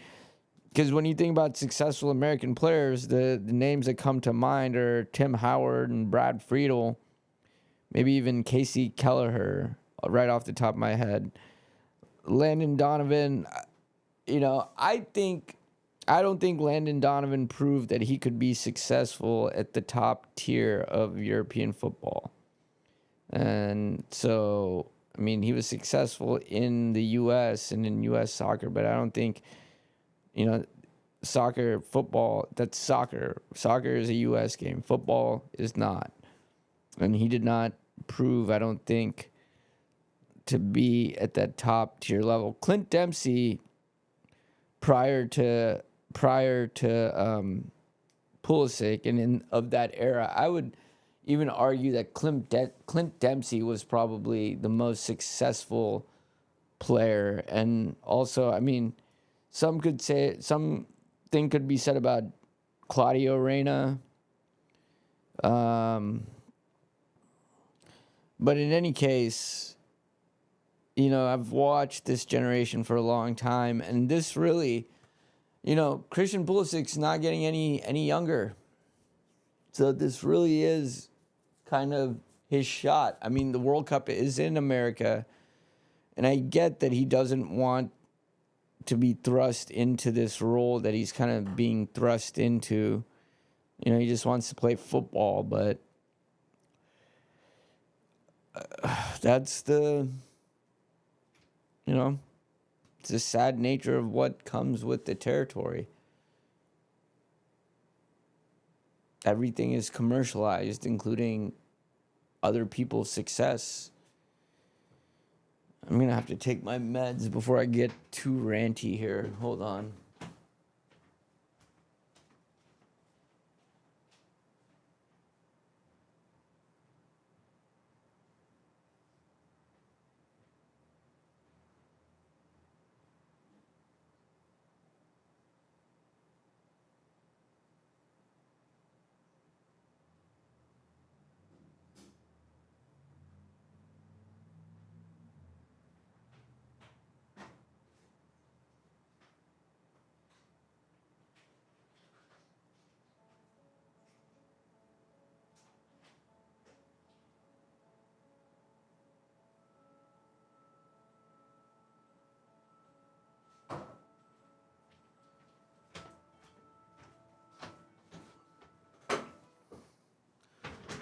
A: because when you think about successful American players, the names that come to mind are Tim Howard and Brad Friedel, maybe even Casey Kelleher, right off the top of my head. Landon Donovan, I don't think Landon Donovan proved that he could be successful at the top tier of European football. And so, I mean, he was successful in the U.S. and in U.S. soccer, but I don't think, football, that's soccer. Soccer is a U.S. game. Football is not. And he did not prove, I don't think, to be at that top tier level. Clint Dempsey, prior to Pulisic and of that era, I would even argue that Clint Dempsey was probably the most successful player. And also, I mean, something could be said about Claudio Reyna. But in any case, I've watched this generation for a long time, and this really, Christian Pulisic's not getting any younger. So this really is kind of his shot. I mean, the World Cup is in America, and I get that he doesn't want to be thrust into this role that he's kind of being thrust into. He just wants to play football, but that's the, it's the sad nature of what comes with the territory. Everything is commercialized, including other people's success. I'm going to have to take my meds before I get too ranty here. Hold on.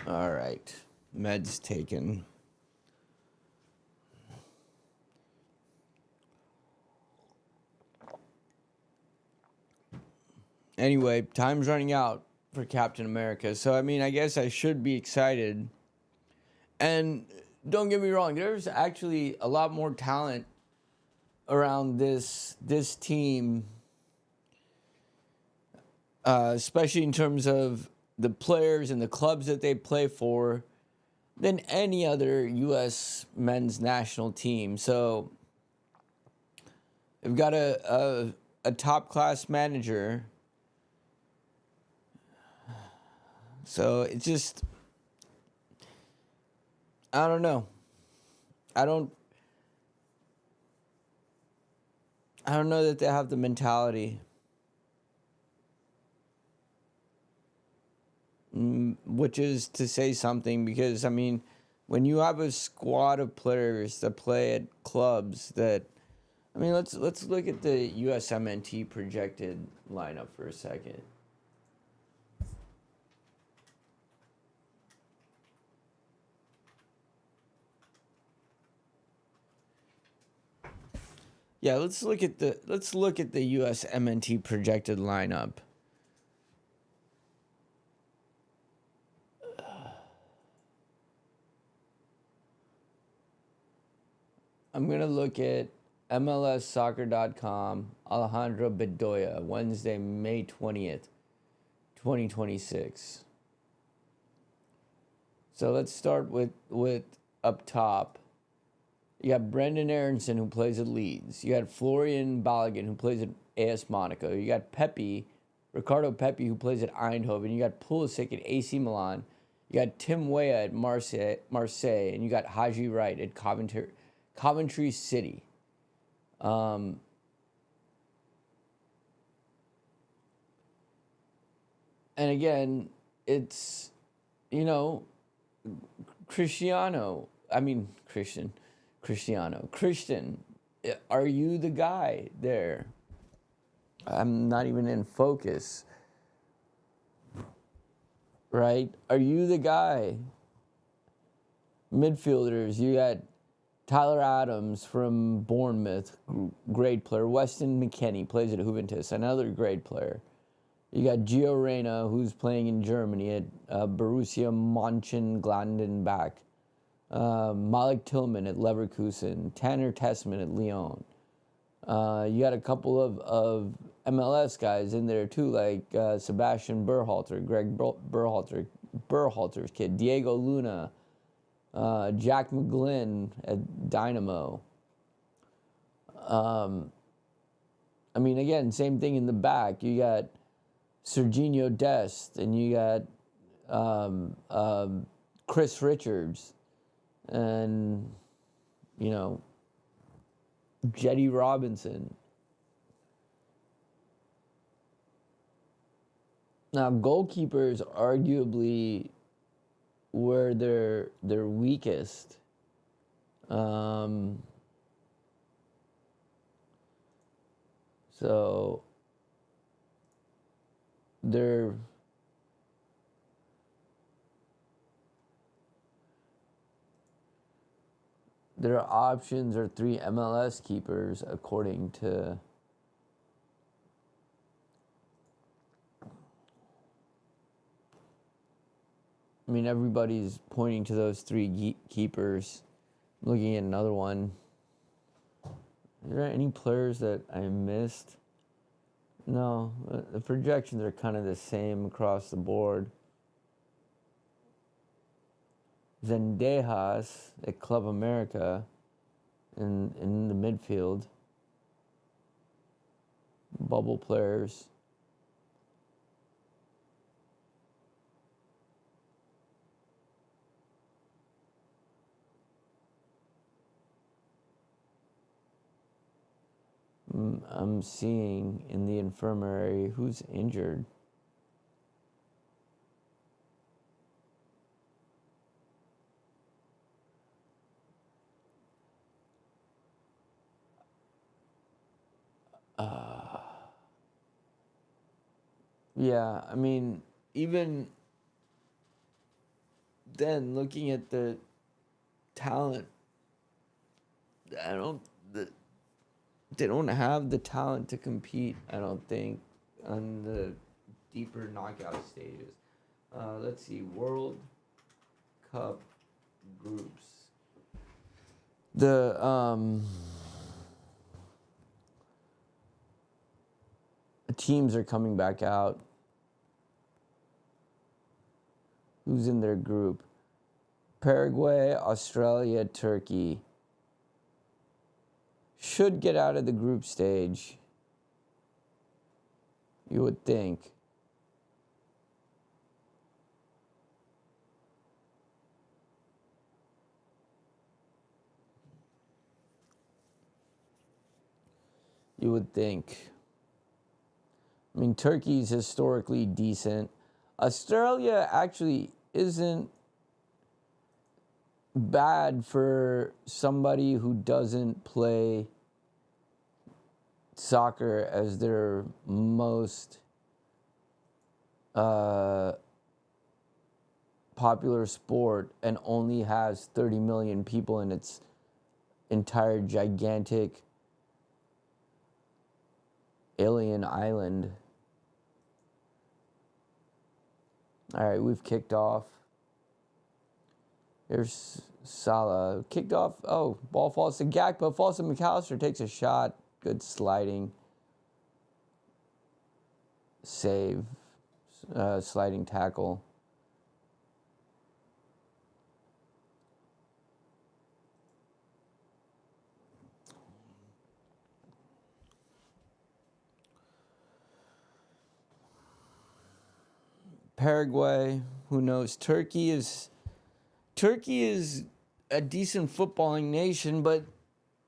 A: All right. Meds taken. Anyway, time's running out for Captain America. So, I mean, I guess I should be excited. And don't get me wrong, there's actually a lot more talent around this team, especially in terms of the players and the clubs that they play for than any other U.S. men's national team. So they've got a top-class manager. So it's just, I don't know. I don't know that they have the mentality, which is to say something, because, I mean, when you have a squad of players that play at clubs that, I mean, let's look at the USMNT projected lineup for a second. Yeah, let's look at the USMNT projected lineup. I'm going to look at MLSsoccer.com, Alejandro Bedoya, Wednesday, May 20th, 2026. So let's start with up top. You got Brendan Aronson, who plays at Leeds. You got Florian Balogun, who plays at AS Monaco. You got Ricardo Pepi, who plays at Eindhoven. You got Pulisic at AC Milan. You got Tim Weah at Marseille. And you got Haji Wright at Coventry City. And again, it's, Cristiano, are you the guy there? I'm not even in focus. Right? Are you the guy? Midfielders, you got Tyler Adams from Bournemouth, great player. Weston McKennie plays at Juventus, another great player. You got Gio Reyna, who's playing in Germany at Borussia Mönchengladbach. Malik Tillman at Leverkusen. Tanner Tessman at Lyon. You got a couple of MLS guys in there too, like Sebastian Berhalter, Greg Berhalter's kid. Diego Luna. Jack McGlynn at Dynamo. Again, same thing in the back. You got Serginho Dest, and you got Chris Richards, and Jetty Robinson. Now, goalkeepers arguably where they're weakest. So their options are 3 MLS keepers, according to everybody's pointing to those 3 keepers. I'm looking at another one. Are there any players that I missed? No, the projections are kind of the same across the board. Zendejas at Club America in the midfield. Bubble players. I'm seeing in the infirmary who's injured. Yeah, even then, looking at the talent, they don't have the talent to compete, I don't think, on the deeper knockout stages. Let's see, World Cup groups. The teams are coming back out. Who's in their group? Paraguay, Australia, Turkey. Should get out of the group stage. You would think. You would think. I mean, Turkey's historically decent. Australia actually isn't bad for somebody who doesn't play soccer as their most popular sport and only has 30 million people in its entire gigantic alien island. All right, we've kicked off. There's Salah. Kicked off. Oh, ball falls to Gakpo. Falls to McAllister. Takes a shot. Good sliding. Save. Sliding tackle. Paraguay, who knows? Turkey is a decent footballing nation, but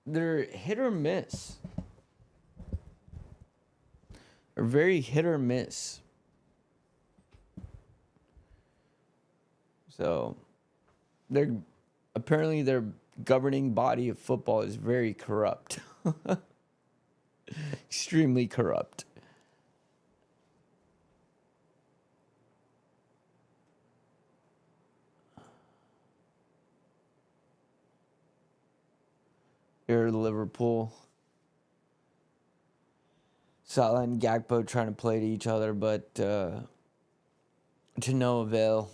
A: they're hit or miss. They're very hit or miss. So their governing body of football is very corrupt. Extremely corrupt. Here, Liverpool. Salah and Gakpo trying to play to each other, but to no avail.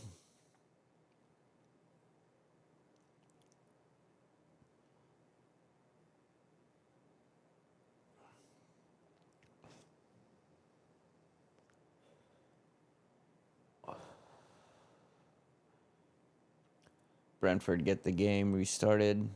A: Brentford get the game restarted.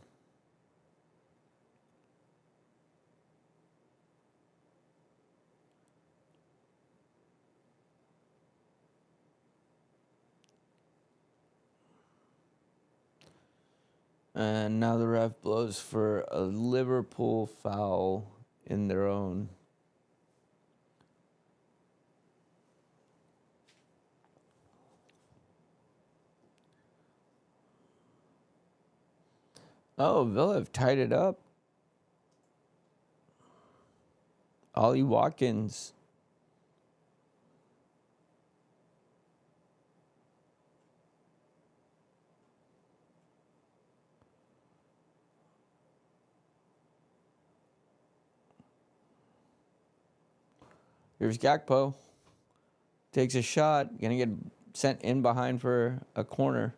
A: And now the ref blows for a Liverpool foul in their own. Oh, Villa have tied it up. Ollie Watkins. Here's Gakpo. Takes a shot. Gonna get sent in behind for a corner.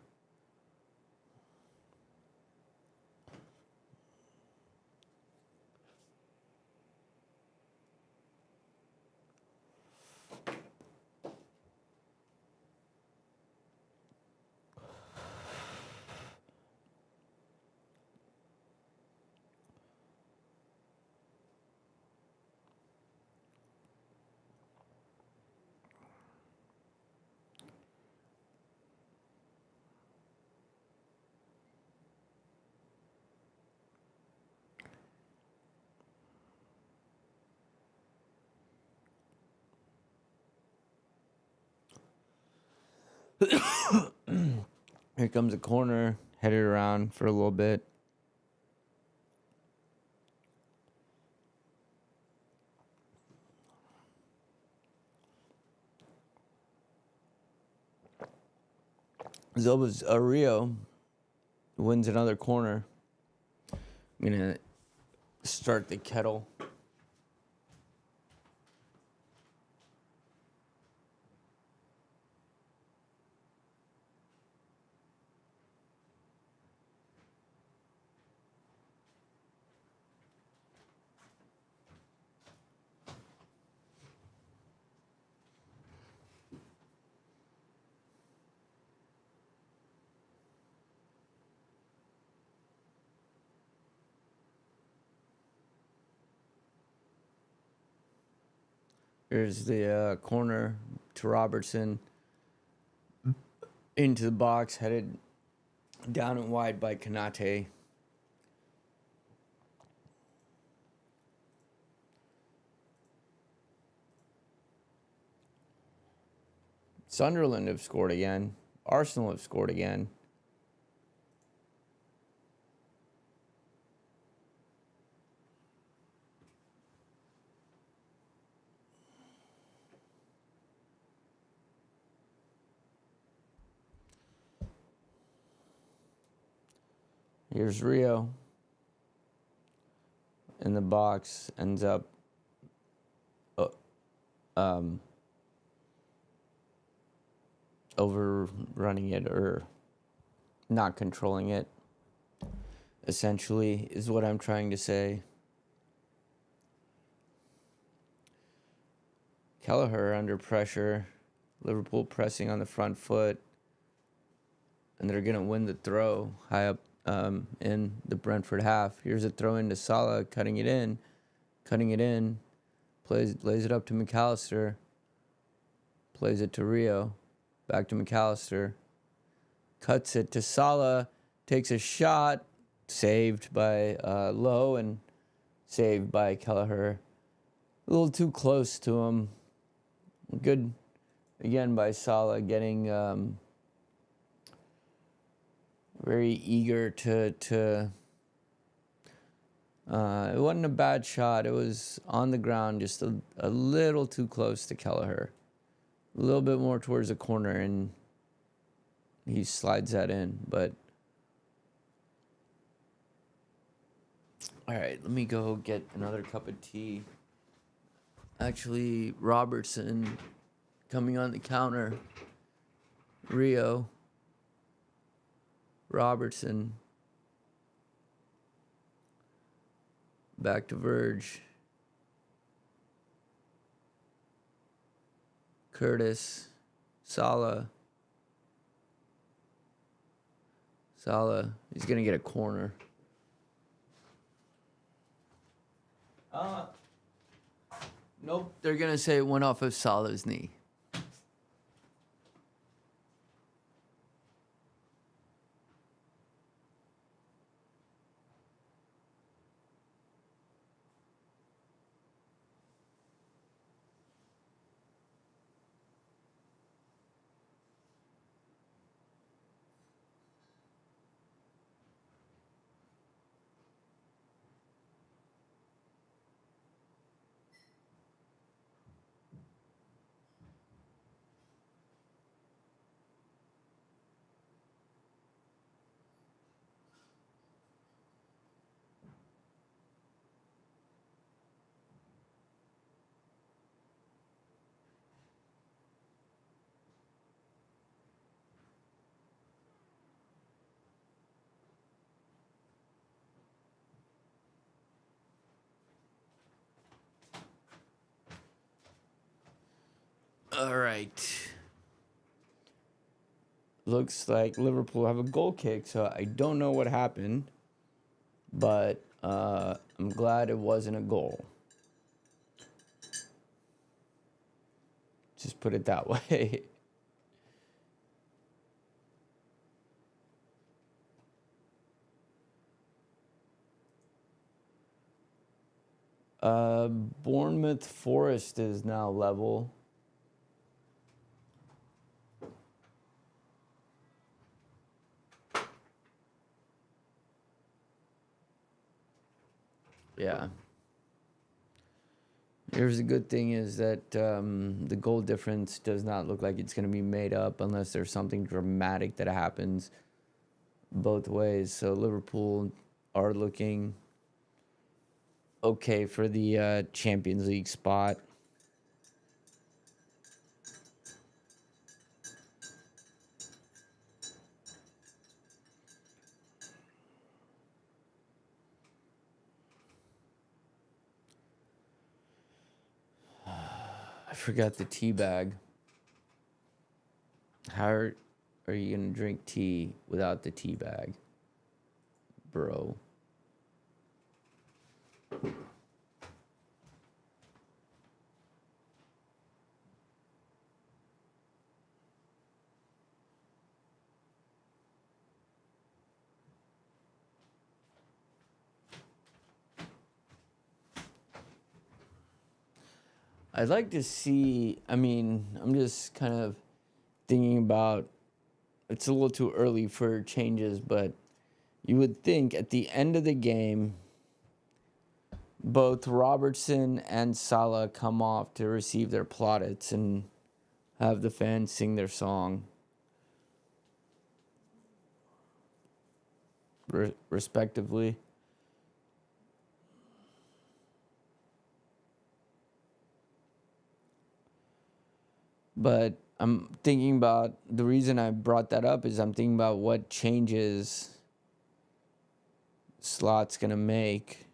A: Here comes a corner, headed around for a little bit. Zobas Rio wins another corner. I'm gonna start the kettle. There's the corner to Robertson into the box, headed down and wide by Kanate. Sunderland have scored again. Arsenal have scored again. Here's Rio. In the box, ends up overrunning it or not controlling it, essentially, is what I'm trying to say. Kelleher under pressure. Liverpool pressing on the front foot. And they're going to win the throw high up in the Brentford half. Here's a throw into Salah, cutting it in. Lays it up to McAllister. Plays it to Rio. Back to McAllister. Cuts it to Salah. Takes a shot. Saved by Lowe and saved by Kelleher. A little too close to him. Good, again, by Salah, getting very eager to it wasn't a bad shot. It was on the ground, just a little too close to Kelleher. A little bit more towards the corner, and he slides that in. But all right, let me go get another cup of tea. Actually, Robertson coming on the counter. Rio. Robertson. Back to Verge. Curtis. Salah. He's going to get a corner. Nope. They're going to say it went off of Salah's knee. All right. Looks like Liverpool have a goal kick, so I don't know what happened, but I'm glad it wasn't a goal. Just put it that way. Bournemouth Forest is now level. Yeah. Here's the good thing is that the goal difference does not look like it's going to be made up unless there's something dramatic that happens both ways. So Liverpool are looking okay for the Champions League spot. I forgot the tea bag. How are you going to drink tea without the tea bag, bro? I'd like to see. I mean, I'm just kind of thinking about. It's a little too early for changes, but you would think at the end of the game, both Robertson and Salah come off to receive their plaudits and have the fans sing their song, respectively. But I'm thinking about the reason I brought that up is I'm thinking about what changes Slot's going to make,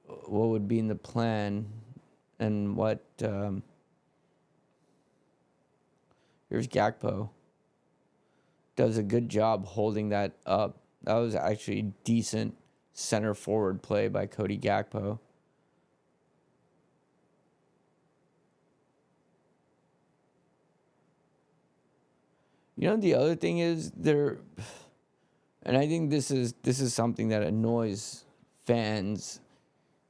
A: what would be in the plan, and what. Here's Gakpo. Does a good job holding that up. That was actually decent center forward play by Cody Gakpo. You know, the other thing is there, and I think this is something that annoys fans,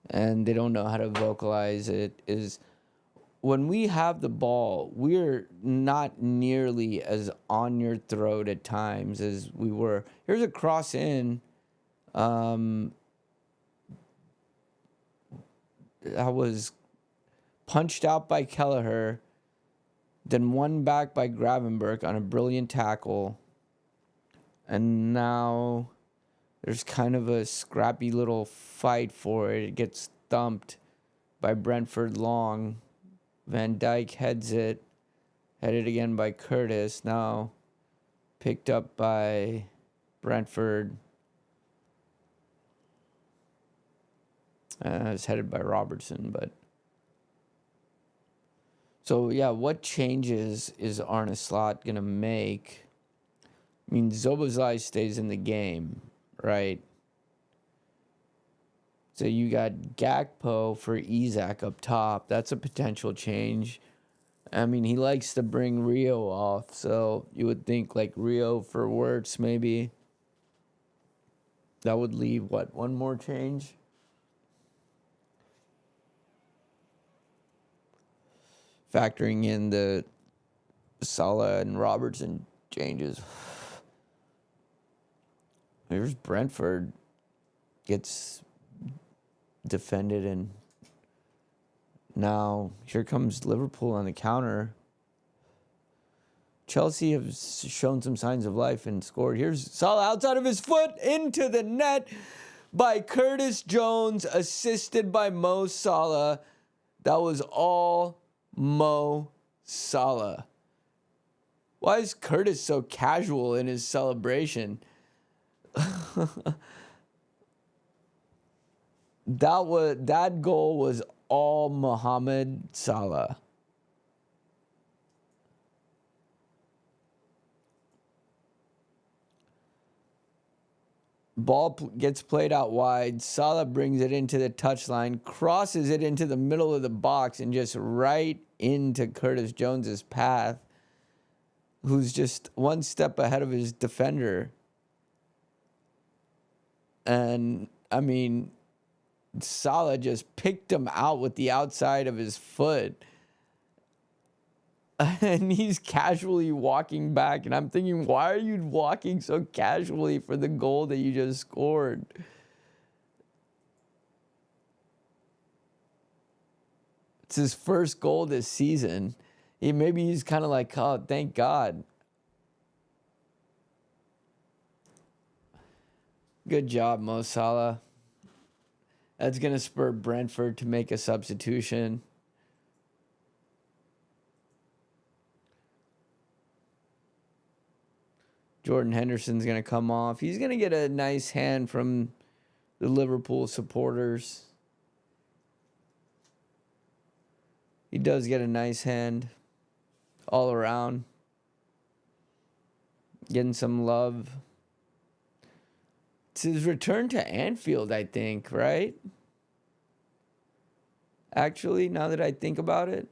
A: and they don't know how to vocalize it, is when we have the ball, we're not nearly as on your throat at times as we were. Here's a cross in. That was punched out by Kelleher, then won back by Gravenberch on a brilliant tackle. And now there's kind of a scrappy little fight for it. It gets thumped by Brentford long. Van Dijk heads it. Headed again by Curtis. Now picked up by Brentford. It's headed by Robertson, but... So, yeah, what changes is Arne Slot going to make? I mean, Szoboszlai stays in the game, right? So you got Gakpo for Isak up top. That's a potential change. I mean, he likes to bring Rio off, so you would think like Rio for Wirtz maybe. That would leave, what, one more change? Factoring in the Salah and Robertson changes. Here's Brentford. Gets defended, and now here comes Liverpool on the counter. Chelsea have shown some signs of life and scored. Here's Salah outside of his foot into the net by Curtis Jones, assisted by Mo Salah. That was all Mo Salah. Why is Curtis so casual in his celebration? That goal was all Mohamed Salah. Ball gets played out wide. Salah brings it into the touchline, crosses it into the middle of the box, and just right into Curtis Jones's path, who's just one step ahead of his defender. And, I mean, Salah just picked him out with the outside of his foot. And he's casually walking back. And I'm thinking, why are you walking so casually for the goal that you just scored? It's his first goal this season. Maybe he's kind of like, oh, thank God. Good job, Mo Salah. That's going to spur Brentford to make a substitution. Jordan Henderson's going to come off. He's going to get a nice hand from the Liverpool supporters. He does get a nice hand all around. Getting some love. It's his return to Anfield, I think, right? Actually, now that I think about it.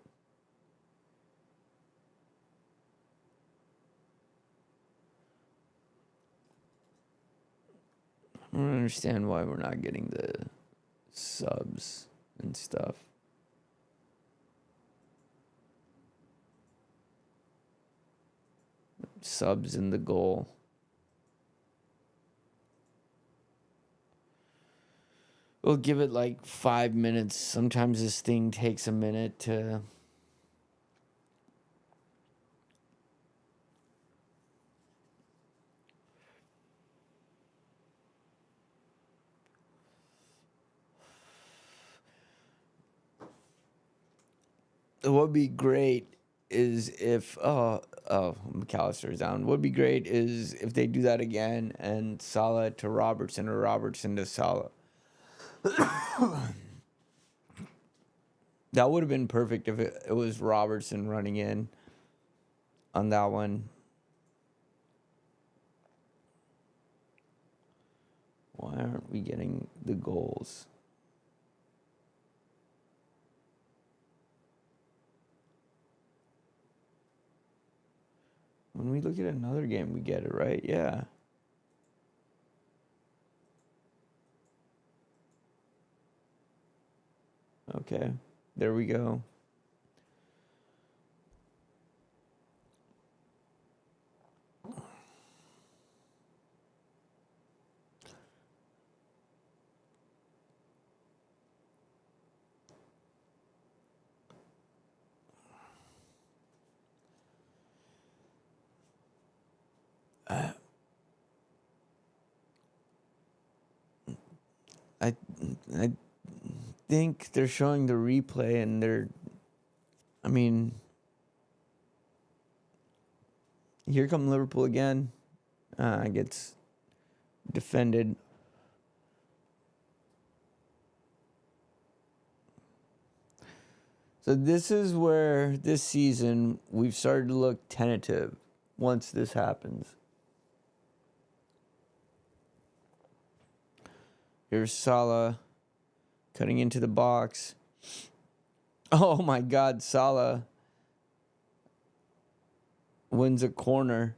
A: I don't understand why we're not getting the subs and stuff. subs in the goal. We'll give it like 5 minutes. Sometimes this thing takes a minute to... What would be great is if McAllister's down. What would be great is if they do that again and Salah to Robertson or Robertson to Salah. That would have been perfect if it was Robertson running in on that one. Why aren't we getting the goals? When we look at another game, we get it, right? Yeah. Okay. There we go. I think they're showing the replay and here come Liverpool again. Gets defended. So this is where this season we've started to look tentative once this happens. Here's Salah cutting into the box. Oh my God, Salah wins a corner.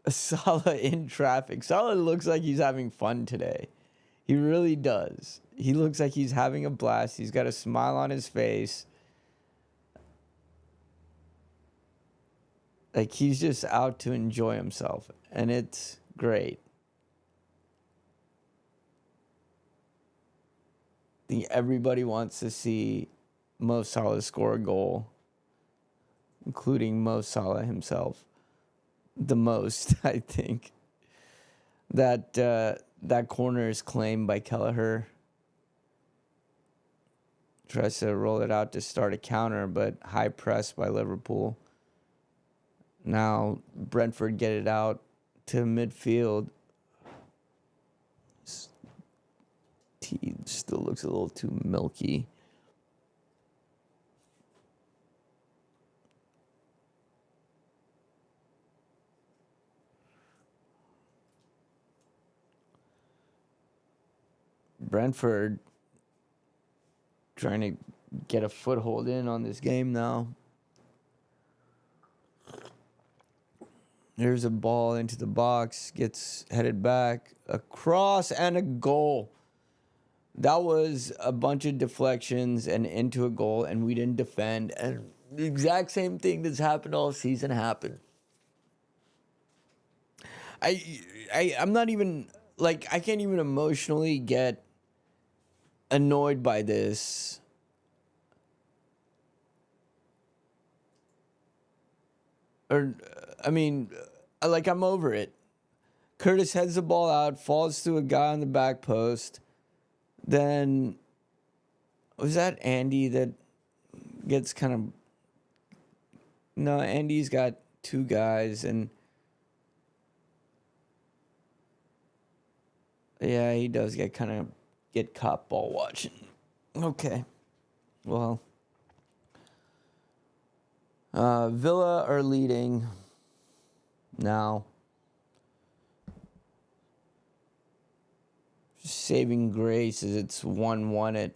A: Salah in traffic. Salah looks like he's having fun today. He really does. He looks like he's having a blast. He's got a smile on his face. Like he's just out to enjoy himself. And it's great. I think everybody wants to see Mo Salah score a goal, including Mo Salah himself. The most, I think. That corner is claimed by Kelleher. Tries to roll it out to start a counter, but high press by Liverpool. Now Brentford get it out to midfield. Tea still looks a little too milky. Brentford trying to get a foothold in on this game now. There's a ball into the box, gets headed back, a cross and a goal. That was a bunch of deflections and into a goal, and we didn't defend. And the exact same thing that's happened all season happened. I'm not even, like, I can't even emotionally get annoyed by this. I'm over it. Curtis heads the ball out, falls to a guy on the back post. Then, was that Andy that gets kind of... No, Andy's got two guys, and... Yeah, he does get caught ball watching. Okay. Well... Villa are leading now. Saving grace is it's 1-1 at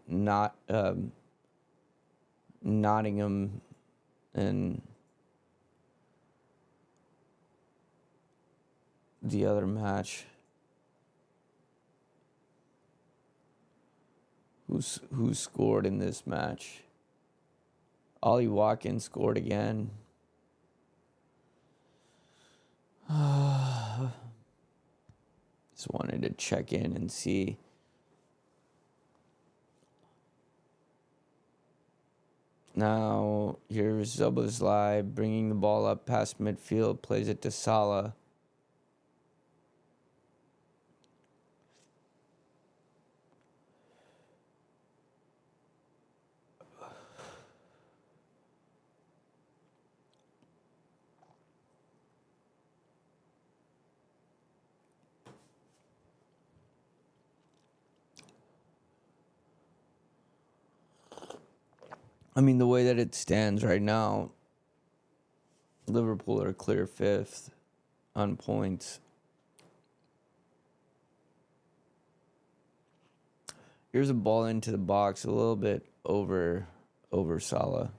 A: Nottingham and the other match. Who scored in this match? Ollie Watkins scored again. Just wanted to check in and see. Now, here's Zoboslai bringing the ball up past midfield, plays it to Salah. I mean, the way that it stands right now, Liverpool are clear fifth on points. Here's a ball into the box, a little bit over Salah.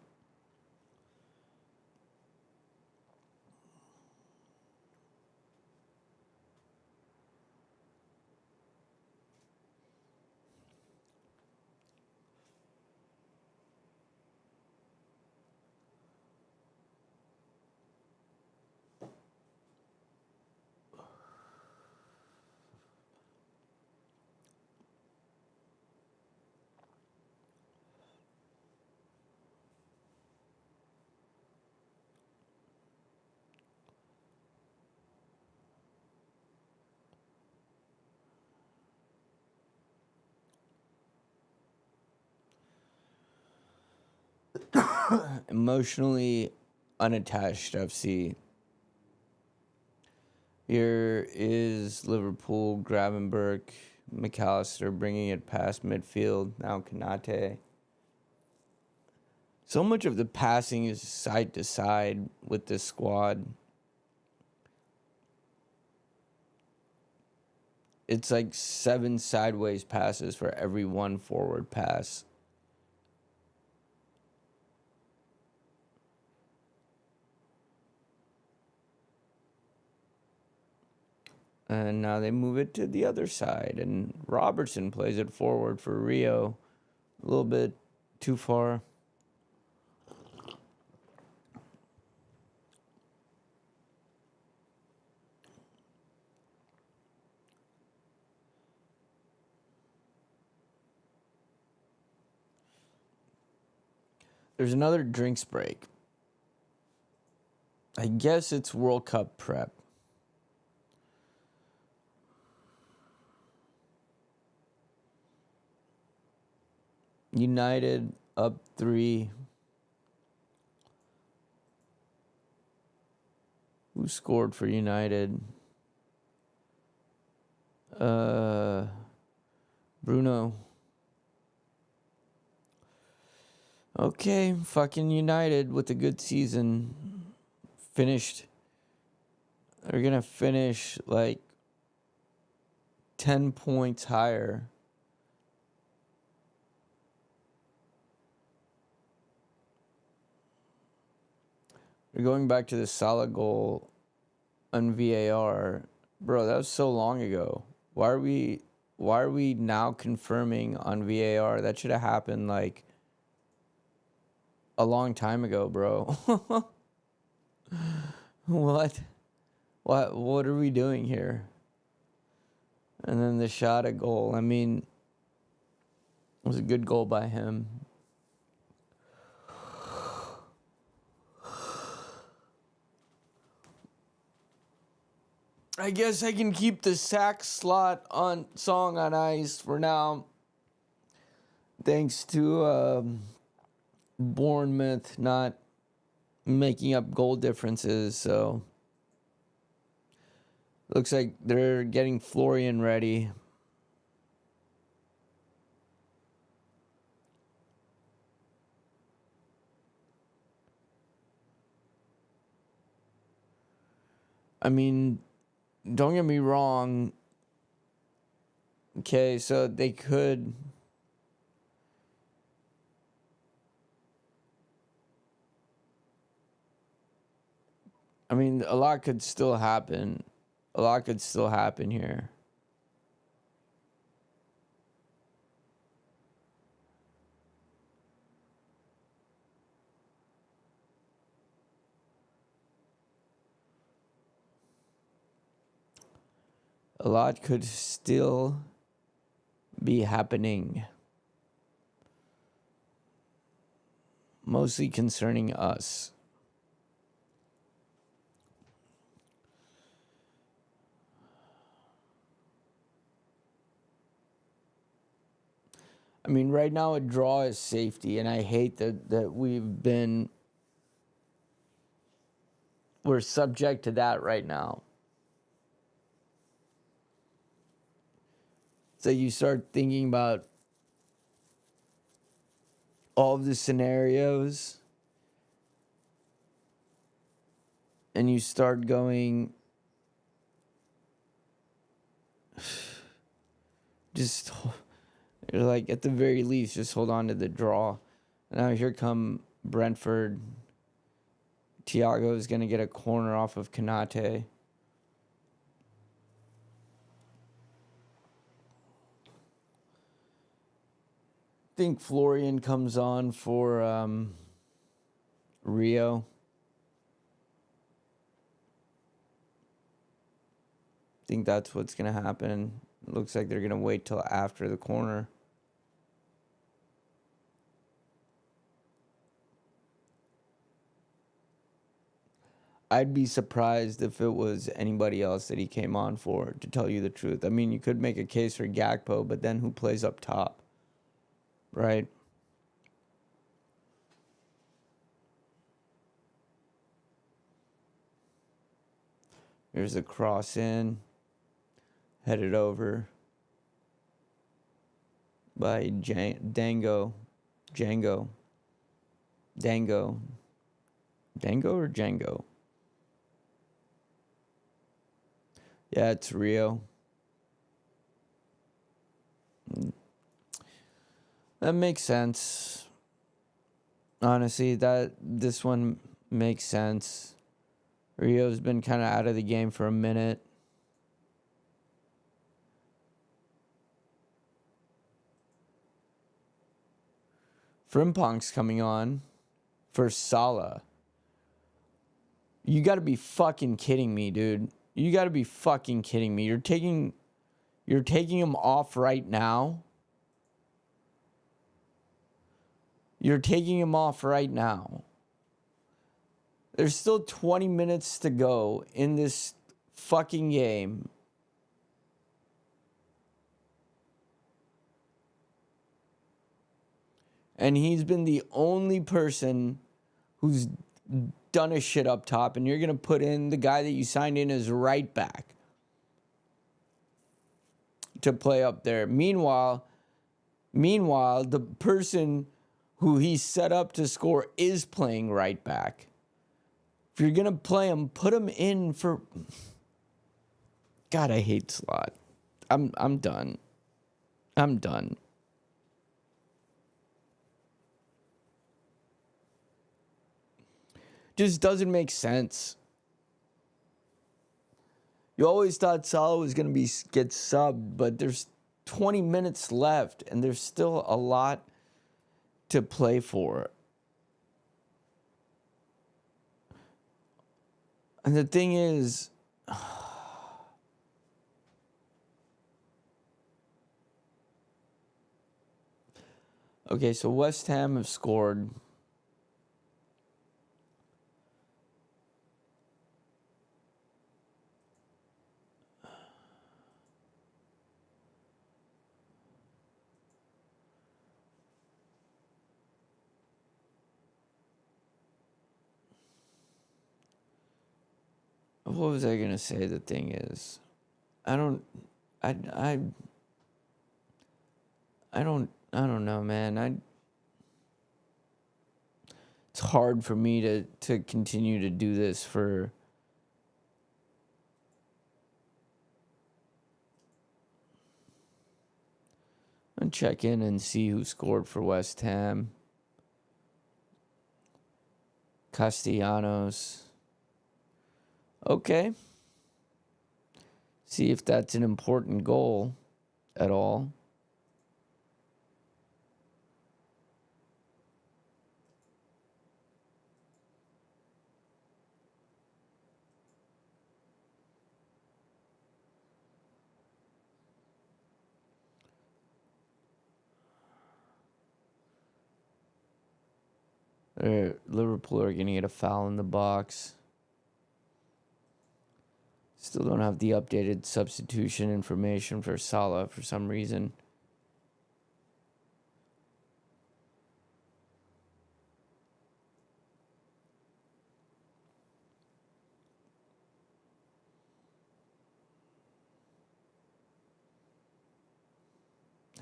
A: Emotionally unattached FC. Here is Liverpool, Gravenberch, McAllister bringing it past midfield. Now Kanate. So much of the passing is side to side with this squad. It's like 7 sideways passes for every 1 forward pass. And now they move it to the other side. And Robertson plays it forward for Rio. A little bit too far. There's another drinks break. I guess it's World Cup prep. United up 3. Who scored for United? Bruno. Okay, fucking United with a good season. Finished. They're going to finish like 10 points higher. We're going back to the Salah goal on VAR. Bro, that was so long ago. Why are we now confirming on VAR? That should have happened like a long time ago, bro. What are we doing here? And then the shot at goal. I mean, it was a good goal by him. I guess I can keep the sack slot on song on ice for now. Thanks to Bournemouth not making up goal differences. So looks like they're getting Florian ready. I mean, don't get me wrong. Okay, so they could. I mean, a lot could still happen. A lot could still happen here. A lot could still be happening. Mostly concerning us. I mean, right now a draw is safety, and I hate that we're subject to that right now. So you start thinking about all of the scenarios, and you start going, just, you're like, at the very least, just hold on to the draw. Now here come Brentford. Thiago is going to get a corner off of Kanate. I think Florian comes on for Rio. I think that's what's going to happen. It looks like they're going to wait till after the corner. I'd be surprised if it was anybody else that he came on for, to tell you the truth. I mean, you could make a case for Gakpo, but then who plays up top? Right? Here's a cross in. Headed over by Dango. Dango or Django? Yeah, it's Rio. That makes sense. Honestly, this one makes sense. Rio's been kind of out of the game for a minute. Frimpong's coming on for Salah. You got to be fucking kidding me, dude. You got to be fucking kidding me. You're taking him off right now. You're taking him off right now. There's still 20 minutes to go in this fucking game. And he's been the only person who's done a shit up top. And you're going to put in the guy that you signed in as right back to play up there. Meanwhile, the person who he set up to score is playing right back. If you're going to play him, put him in for... God, I hate Slot. I'm done. I'm done. Just doesn't make sense. You always thought Salah was going to get subbed, but there's 20 minutes left, and there's still a lot to play for. And the thing is, okay, so West Ham have scored. What was I going to say? The thing is, I don't know, man. It's hard for me to continue to do this for... I'll check in and see who scored for West Ham. Castellanos. Okay. See if that's an important goal at all. Liverpool are going to get a foul in the box. Still don't have the updated substitution information for Salah for some reason.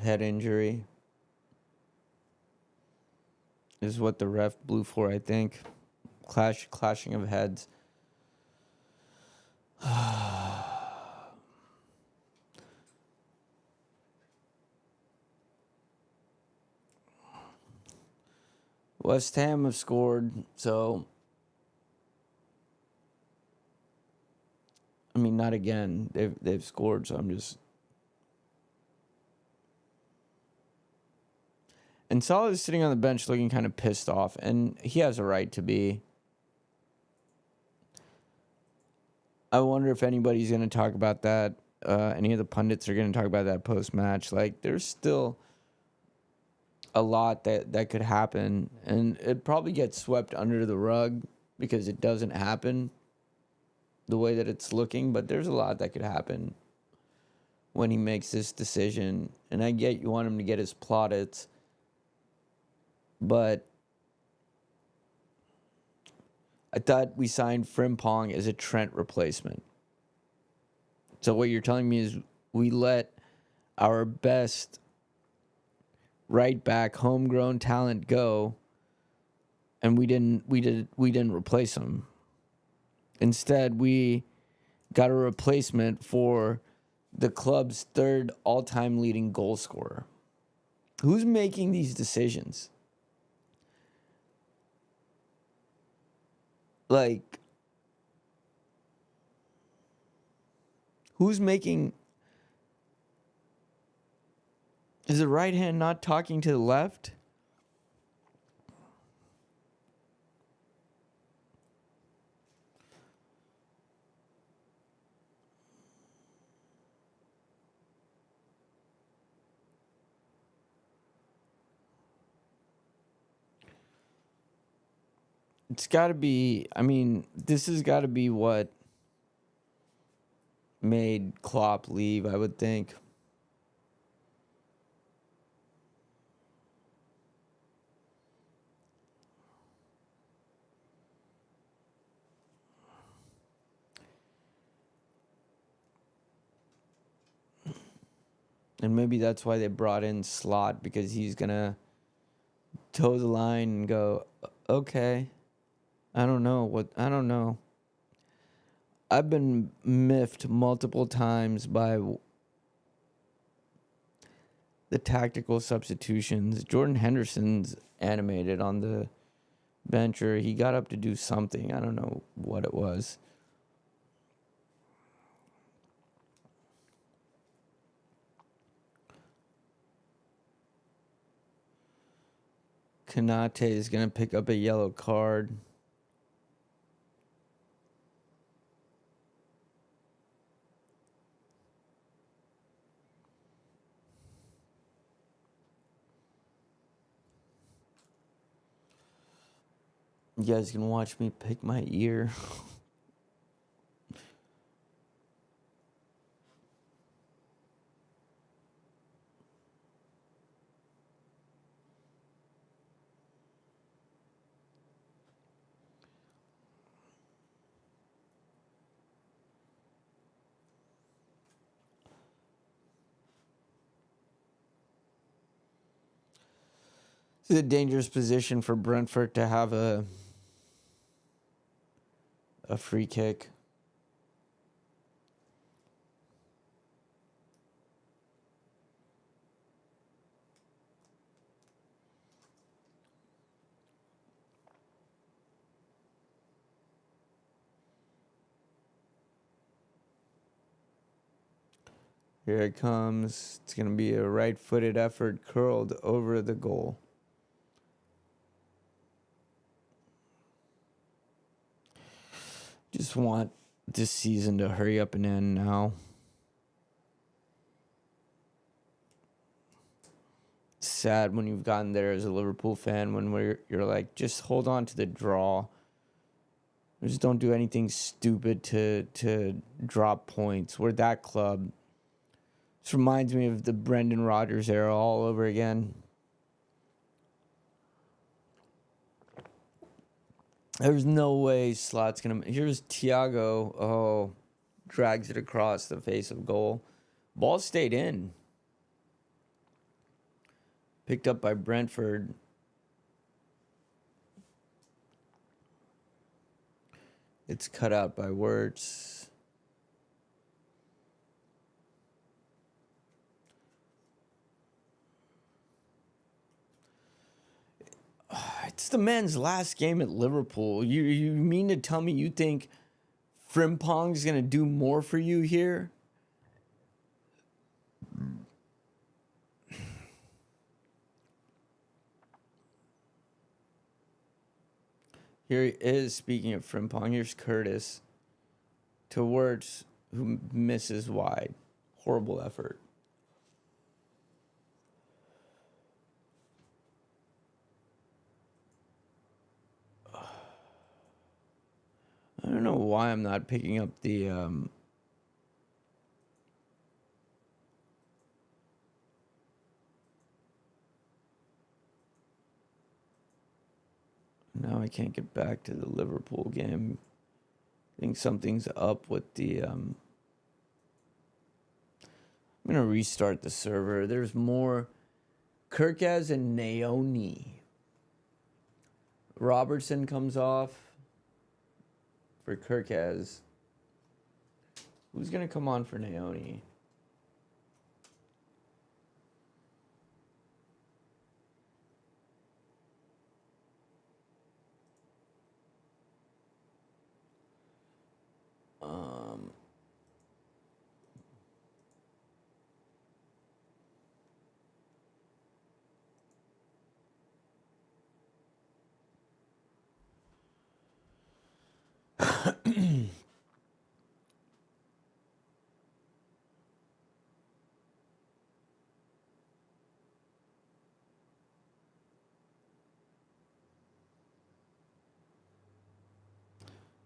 A: Head injury is what the ref blew for, I think. Clashing of heads. West Ham have scored, so I mean, not again. They've scored, so I'm just. And Salah is sitting on the bench looking kind of pissed off, and he has a right to be. I wonder if anybody's going to talk about that. Any of the pundits are going to talk about that post-match. Like, there's still a lot that could happen, and it probably gets swept under the rug because it doesn't happen the way that it's looking, but there's a lot that could happen when he makes this decision. And I get you want him to get his plaudits, but I thought we signed Frimpong as a Trent replacement. So what you're telling me is we let our best right back homegrown talent go, and we didn't replace him. Instead, we got a replacement for the club's third all-time leading goal scorer. Who's making these decisions? Like, who's making... Is the right hand not talking to the left? It's got to be, I mean, this has got to be what made Klopp leave, I would think. And maybe that's why they brought in Slot, because he's going to toe the line and go, okay, I don't know. I've been miffed multiple times by the tactical substitutions. Jordan Henderson's animated on the bench, or he got up to do something. I don't know what it was. Kanate is going to pick up a yellow card. You guys can watch me pick my ear. It's a dangerous position for Brentford to have a free kick. Here it comes. It's going to be a right-footed effort curled over the goal. Just want this season to hurry up and end now. sad when you've gotten there as a Liverpool fan when you're like, just hold on to the draw. Just don't do anything stupid to drop points. We're that club. This reminds me of the Brendan Rodgers era all over again. There's no way Slot's going to... Here's Thiago. Oh, drags it across the face of goal. Ball stayed in. Picked up by Brentford. It's cut out by Wirtz. It's the man's last game at Liverpool. You mean to tell me you think Frimpong's going to do more for you here? Here he is, speaking of Frimpong. Here's Curtis to Wirtz, who misses wide. Horrible effort. I don't know why I'm not picking up the... Now I can't get back to the Liverpool game. I think something's up with the... I'm going to restart the server. There's more... Kirkaz and Naoni. Robertson comes off for Kirkaz. Who's going to come on for Naoni?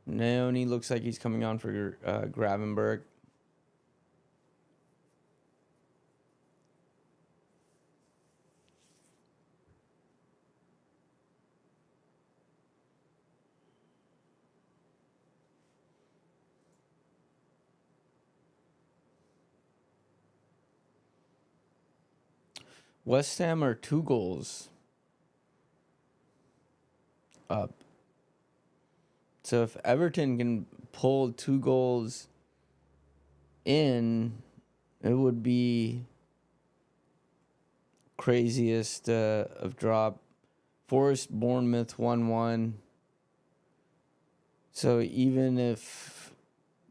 A: Naoni looks like he's coming on for Gravenberg. West Ham are 2 goals up. So if Everton can pull 2 goals in, it would be craziest of drop. Forest, Bournemouth 1-1. So even if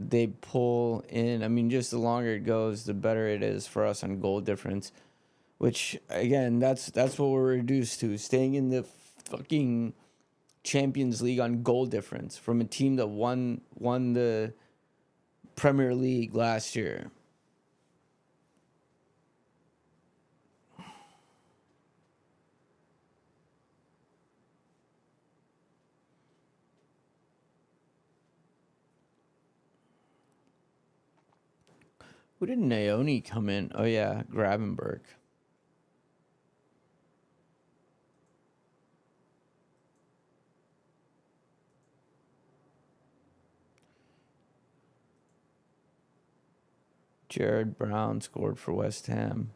A: they pull in, I mean, just the longer it goes, the better it is for us on goal difference. Which, again, that's what we're reduced to. Staying in the fucking Champions League on goal difference from a team that won the Premier League last year. Who did Naoni come in? Oh, yeah, Gravenberg. Jared Brown scored for West Ham.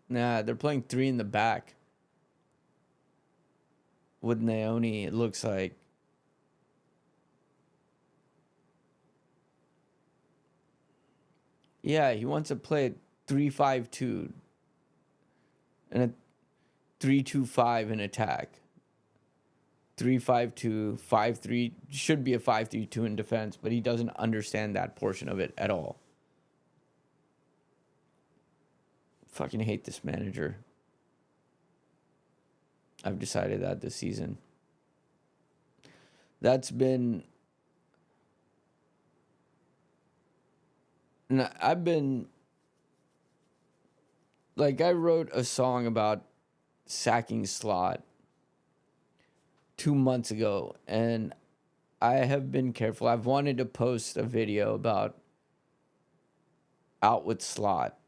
A: Nah, they're playing 3 in the back. With Naoni, it looks like. Yeah, he wants to play 3-5-2 and a 3-2-5 in attack. 3-5-2, 5-3, should be a 5-3-2 in defense, but he doesn't understand that portion of it at all. Fucking hate this manager. I've decided that this season. That's been... I've been... Like, I wrote a song about sacking Slot 2 months ago, and I have been careful. I've wanted to post a video about out with Slot.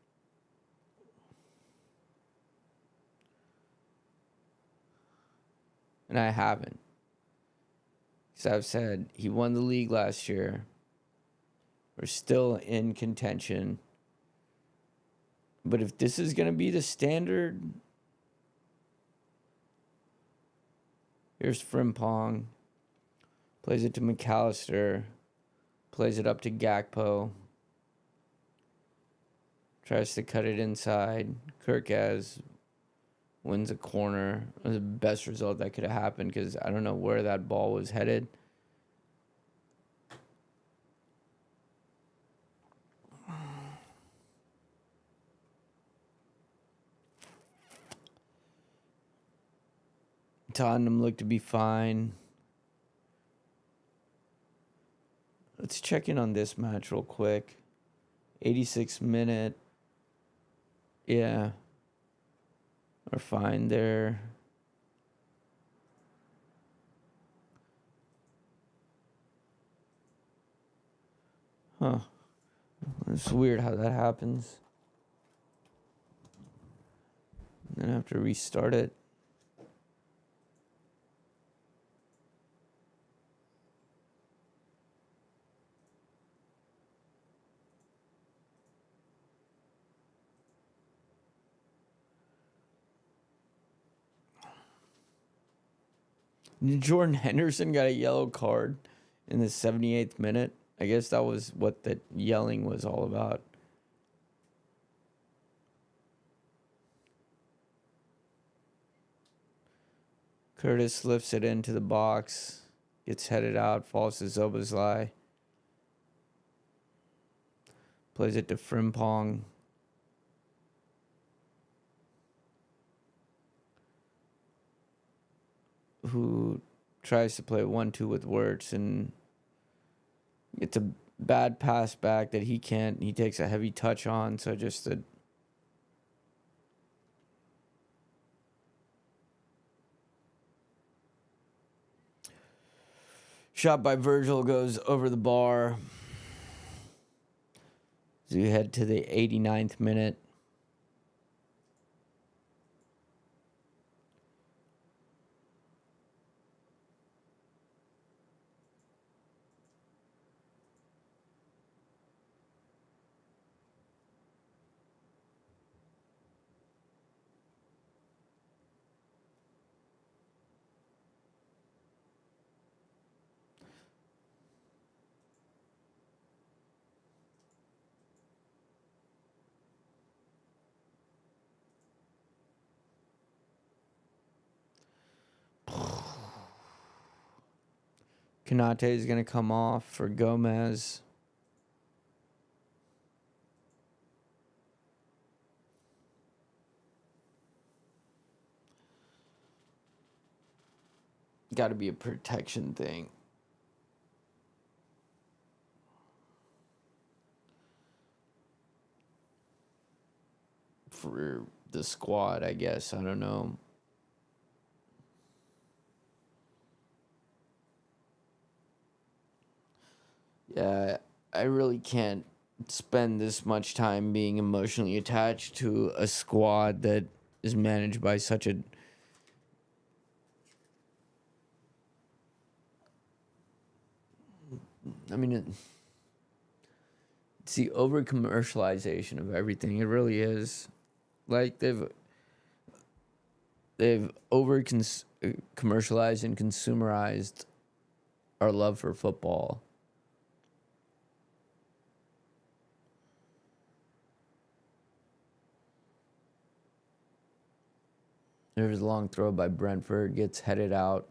A: And I haven't. Because I've said he won the league last year. We're still in contention. But if this is going to be the standard, here's Frimpong. Plays it to McAllister. Plays it up to Gakpo. Tries to cut it inside. Kirkaz wins a corner. It was the best result that could have happened because I don't know where that ball was headed. Tottenham looked to be fine. Let's check in on this match real quick. 86th minute. Yeah. We're fine there. Huh. It's weird how that happens. Then I have to restart it. Jordan Henderson got a yellow card in the 78th minute. I guess that was what the yelling was all about. Curtis lifts it into the box. Gets headed out. Falls to Szoboszlai. Plays it to Frimpong. Who tries to play 1-2 with Wirtz, and it's a bad pass back that he can't. He takes a heavy touch on, so just a shot by Virgil goes over the bar. So we head to the 89th minute. Konate is going to come off for Gomez. Got to be a protection thing. For the squad, I guess. I don't know. Yeah, I really can't spend this much time being emotionally attached to a squad that is managed by such a... I mean, it's the over-commercialization of everything. It really is. Like, they've over-commercialized and consumerized our love for football. There's a long throw by Brentford, gets headed out.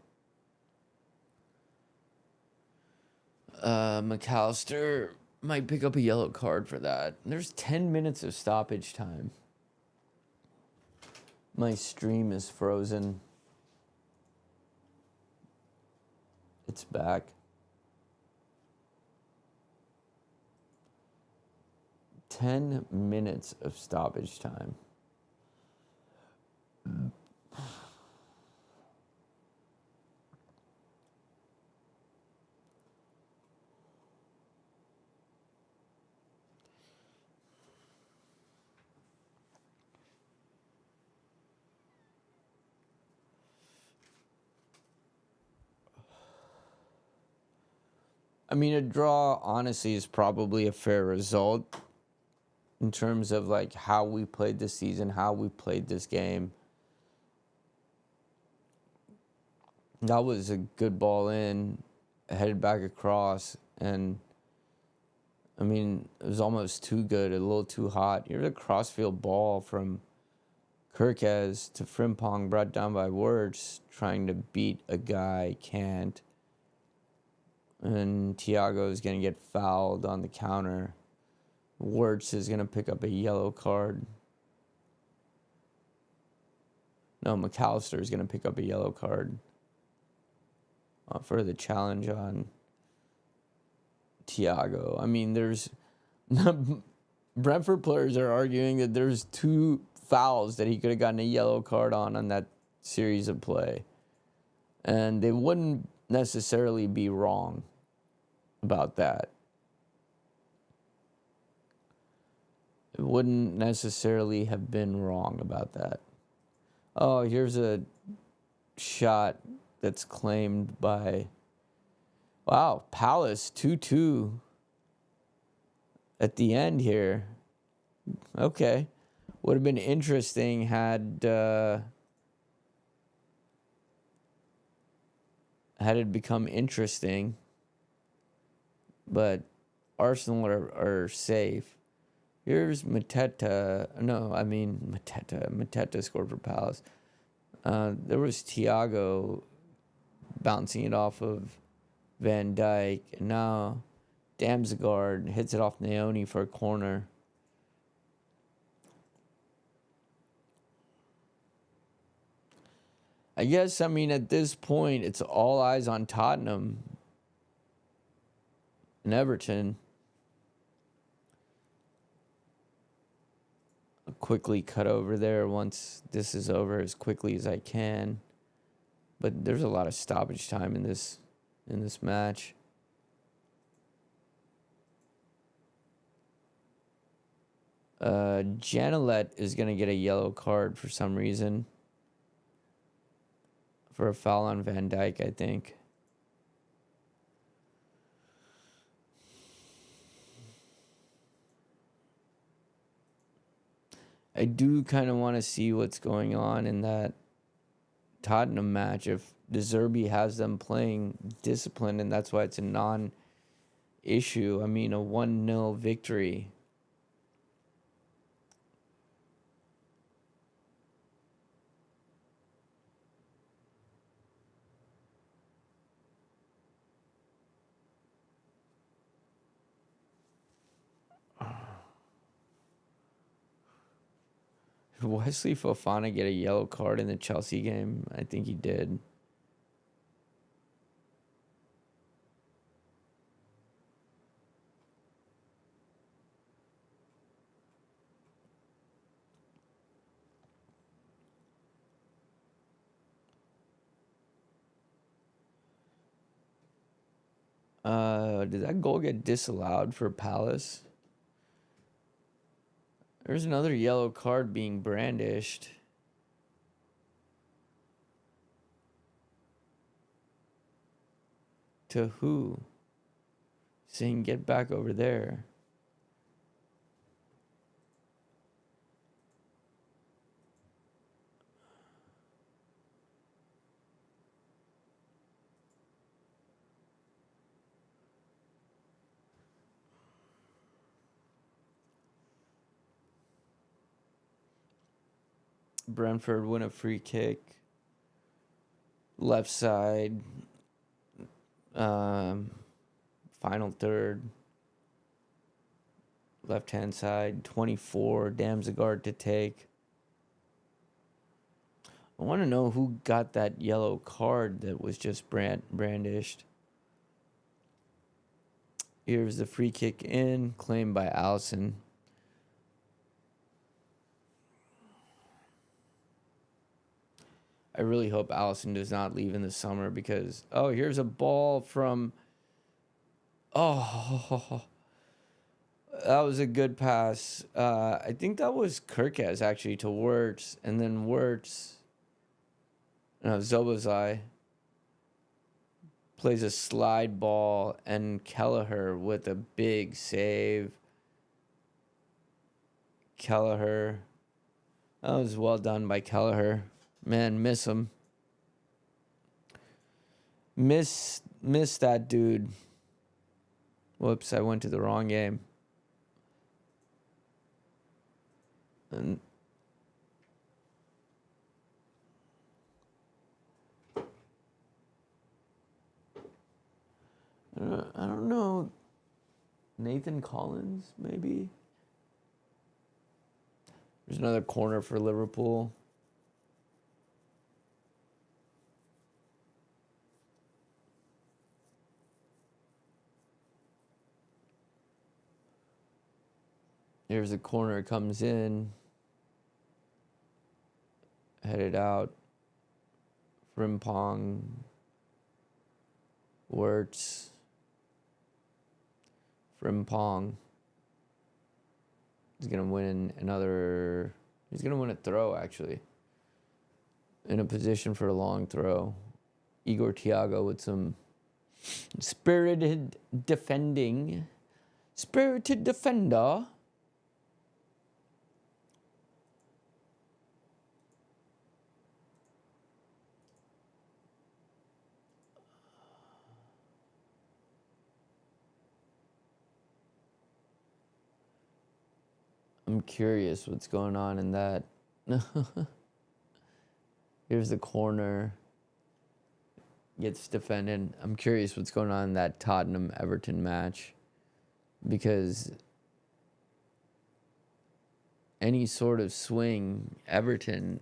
A: McAllister might pick up a yellow card for that. There's 10 minutes of stoppage time. My stream is frozen. It's back. Ten minutes of stoppage time. I mean, a draw, honestly, is probably a fair result in terms of like how we played this season, how we played this game. That was a good ball in, headed back across, and I mean, it was almost too good, a little too hot. Here's a crossfield ball from Kirkes to Frimpong, brought down by Wirtz, trying to beat a guy, can't. And Thiago is going to get fouled on the counter. Wirtz is going to pick up a yellow card. No, McAllister is going to pick up a yellow card for the challenge on Thiago. I mean, there's... Brentford players are arguing that there's 2 fouls that he could have gotten a yellow card on that series of play. And they wouldn't necessarily be wrong about that. It wouldn't necessarily have been wrong about that. Oh, here's a shot that's claimed by... Wow, Palace 2-2 at the end here. Okay. Would have been interesting had it become interesting. But Arsenal are safe. Here's Mateta. No, I mean Mateta. Mateta scored for Palace. There was Thiago bouncing it off of Van Dijk. And now Damsgaard hits it off Naoni for a corner. I guess, I mean, at this point, it's all eyes on Tottenham and Everton. I'll quickly cut over there once this is over as quickly as I can. But there's a lot of stoppage time in this match. Janalet is going to get a yellow card for some reason. For a foul on Van Dijk, I think. I do kind of want to see what's going on in that Tottenham match. If De Zerbi has them playing disciplined, and that's why it's a non-issue. I mean, a 1-0 victory. Did Wesley Fofana get a yellow card in the Chelsea game? I think he did. Did that goal get disallowed for Palace? There's another yellow card being brandished. To who? Saying get back over there. Brentford win a free kick. Left side. Final third. Left-hand side, 24, Damsgaard to take. I want to know who got that yellow card that was just brandished. Here's the free kick in, claimed by Allison. I really hope Allison does not leave in the summer because, oh, here's a ball from, oh, that was a good pass. I think that was Kirkes actually to Wirtz, and then Wirtz, no, Zobozai plays a slide ball, and Kelleher with a big save. Kelleher, that was well done by Kelleher. Man, miss him. Miss that dude. Whoops, I went to the wrong game. And I don't know. Nathan Collins, maybe? There's another corner for Liverpool. There's a corner, comes in. Headed out. Frimpong. Wirtz. Frimpong. He's going to win another... He's going to win a throw, actually. In a position for a long throw. Igor Thiago with some spirited defending. Spirited defender. I'm curious what's going on in that. Here's the corner. Gets defended. I'm curious what's going on in that Tottenham-Everton match. Because any sort of swing, Everton...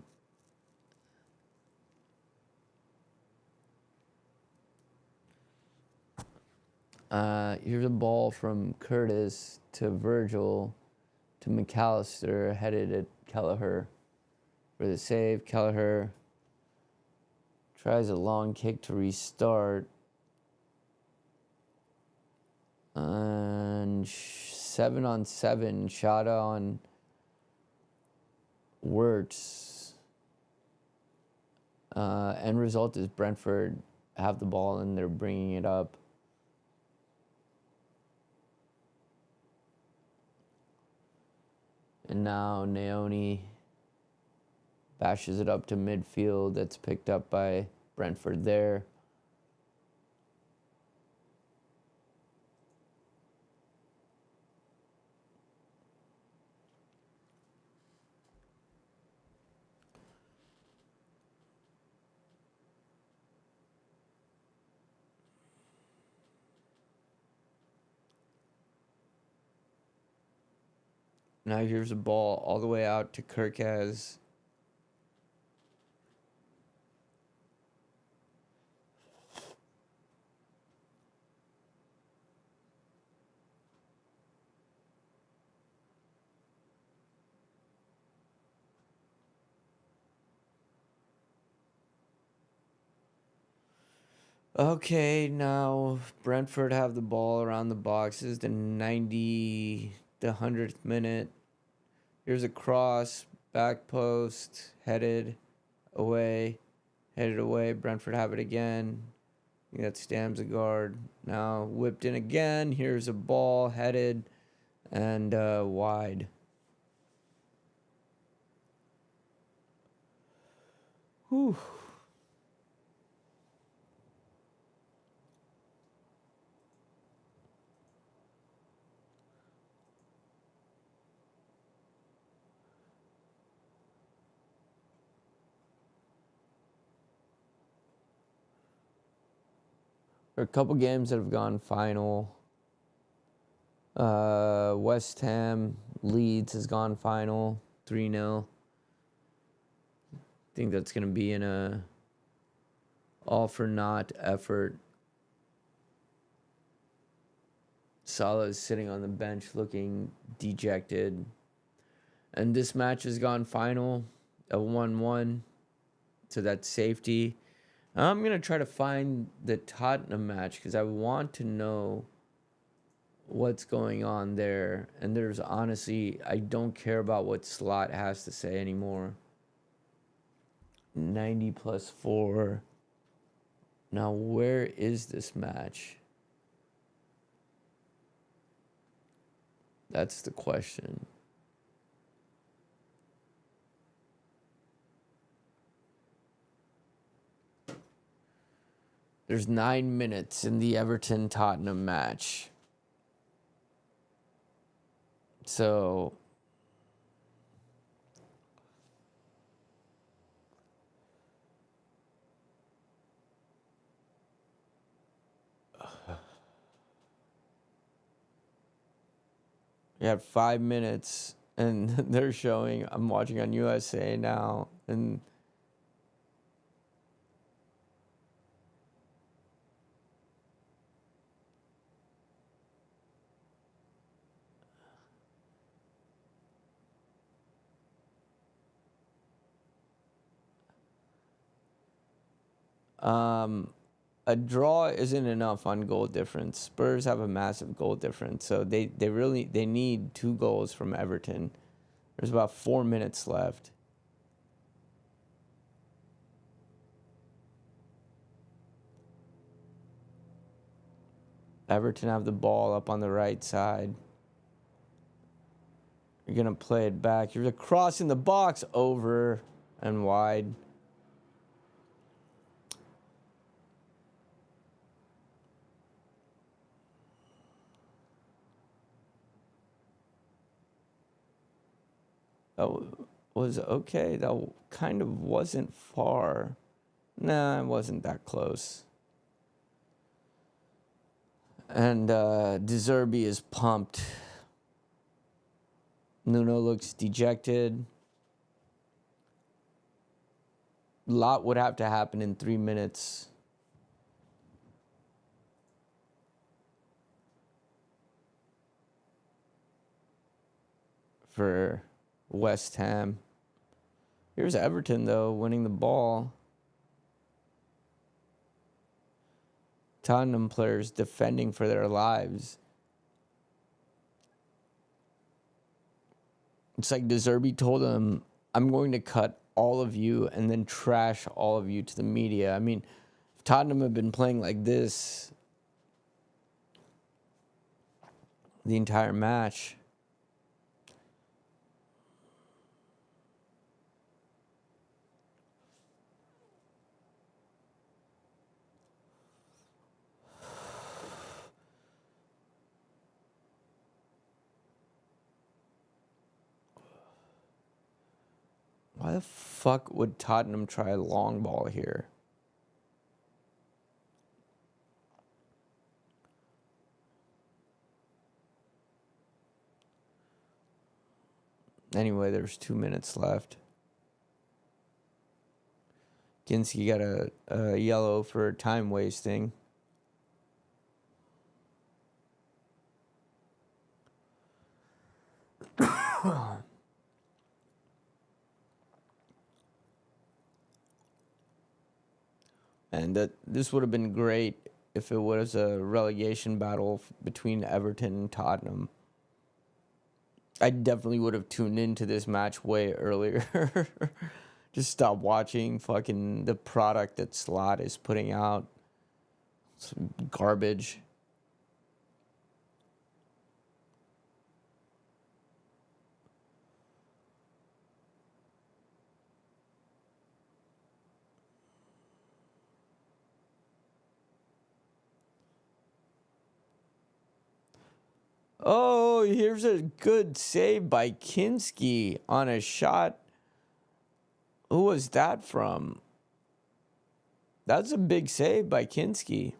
A: here's a ball from Curtis to Virgil to McAllister, headed at Kelleher for the save. Kelleher tries a long kick to restart. And 7-on-7 shot on Wirtz. End result is Brentford have the ball and they're bringing it up. And now Naoni bashes it up to midfield. That's picked up by Brentford there. Now here's a ball all the way out to Kirkes. Okay, now Brentford have the ball around the boxes. The 100th minute. Here's a cross, back post, headed away. Brentford have it again. That's Damsgaard. Now whipped in again. Here's a ball, headed, and wide. Whew. There are a couple games that have gone final. West Ham, Leeds has gone final 3-0. I think that's going to be in a all for naught effort. Salah is sitting on the bench looking dejected. And this match has gone final, a 1-1. So that's safety. I'm going to try to find the Tottenham match because I want to know what's going on there. And there's honestly, I don't care about what Slot has to say anymore. 90 plus 4. Now, where is this match? That's the question. There's 9 minutes in the Everton-Tottenham match. So we had 5 minutes, and they're showing. I'm watching on USA now, and a draw isn't enough on goal difference. Spurs have a massive goal difference, so they need 2 goals from Everton. There's about 4 minutes left. Everton have the ball up on the right side. You're going to play it back. You're crossing the box over and wide. That was okay. That kind of wasn't far. Nah, it wasn't that close. And De Zerbi is pumped. Nuno looks dejected. A lot would have to happen in 3 minutes. For West Ham. Here's Everton, though, winning the ball. Tottenham players defending for their lives. It's like De Zerbi told them, I'm going to cut all of you and then trash all of you to the media. I mean, if Tottenham had been playing like this the entire match, why the fuck would Tottenham try a long ball here? Anyway, there's 2 minutes left. Ginski got a yellow for time wasting. And this would have been great if it was a relegation battle between Everton and Tottenham. I definitely would have tuned into this match way earlier. Just stop watching fucking the product that Slot is putting out. Some garbage. Oh, here's a good save by Kinski on a shot. Who was that from? That's a big save by Kinski.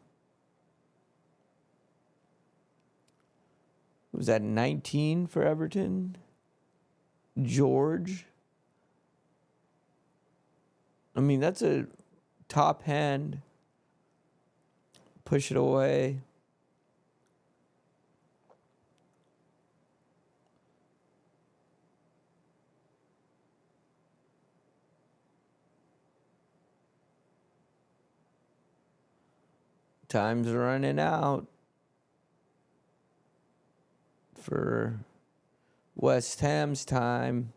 A: Was that 19 for Everton? George. I mean, that's a top hand. Push it away. Time's running out for West Ham's time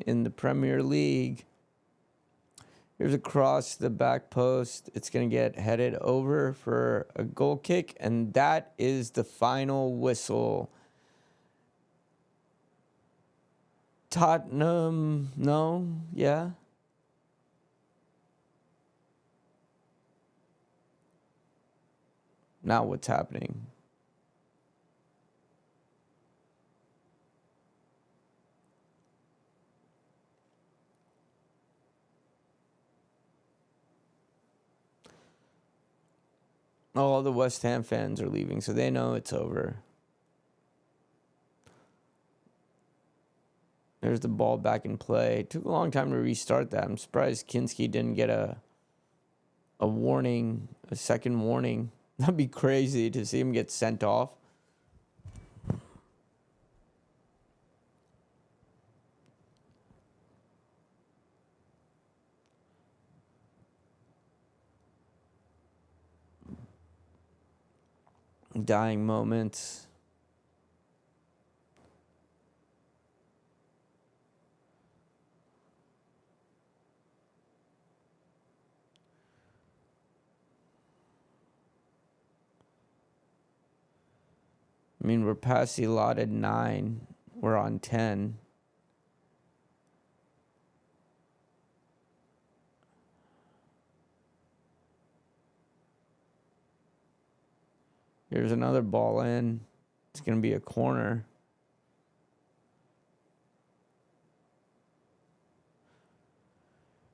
A: in the Premier League. Here's a cross to the back post. It's going to get headed over for a goal kick, and that is the final whistle. Tottenham, no, yeah. Now what's happening? All the West Ham fans are leaving, so they know it's over. There's the ball back in play. It took a long time to restart that. I'm surprised Kinski didn't get a warning, a second warning. That'd be crazy to see him get sent off. Dying moments. I mean, we're past the allotted 9. We're on 10. Here's another ball in. It's going to be a corner.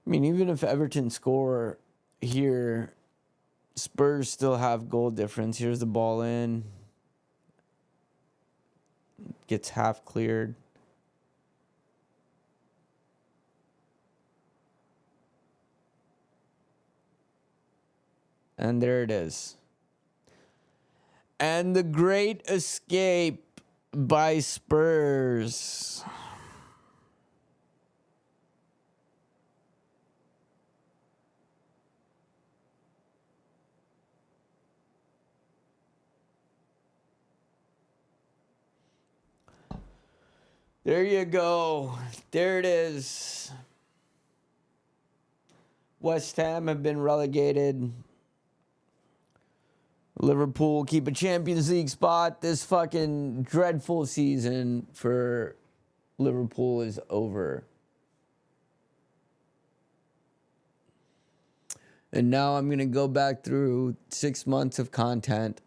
A: I mean, even if Everton score here, Spurs still have goal difference. Here's the ball in. Gets half cleared. And there it is. And the great escape by Spurs. There you go. There it is. West Ham have been relegated. Liverpool keep a Champions League spot. This fucking dreadful season for Liverpool is over. And now I'm going to go back through 6 months of content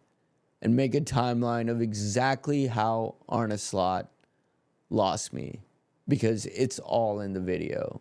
A: and make a timeline of exactly how Arne Slot lost me, because it's all in the video.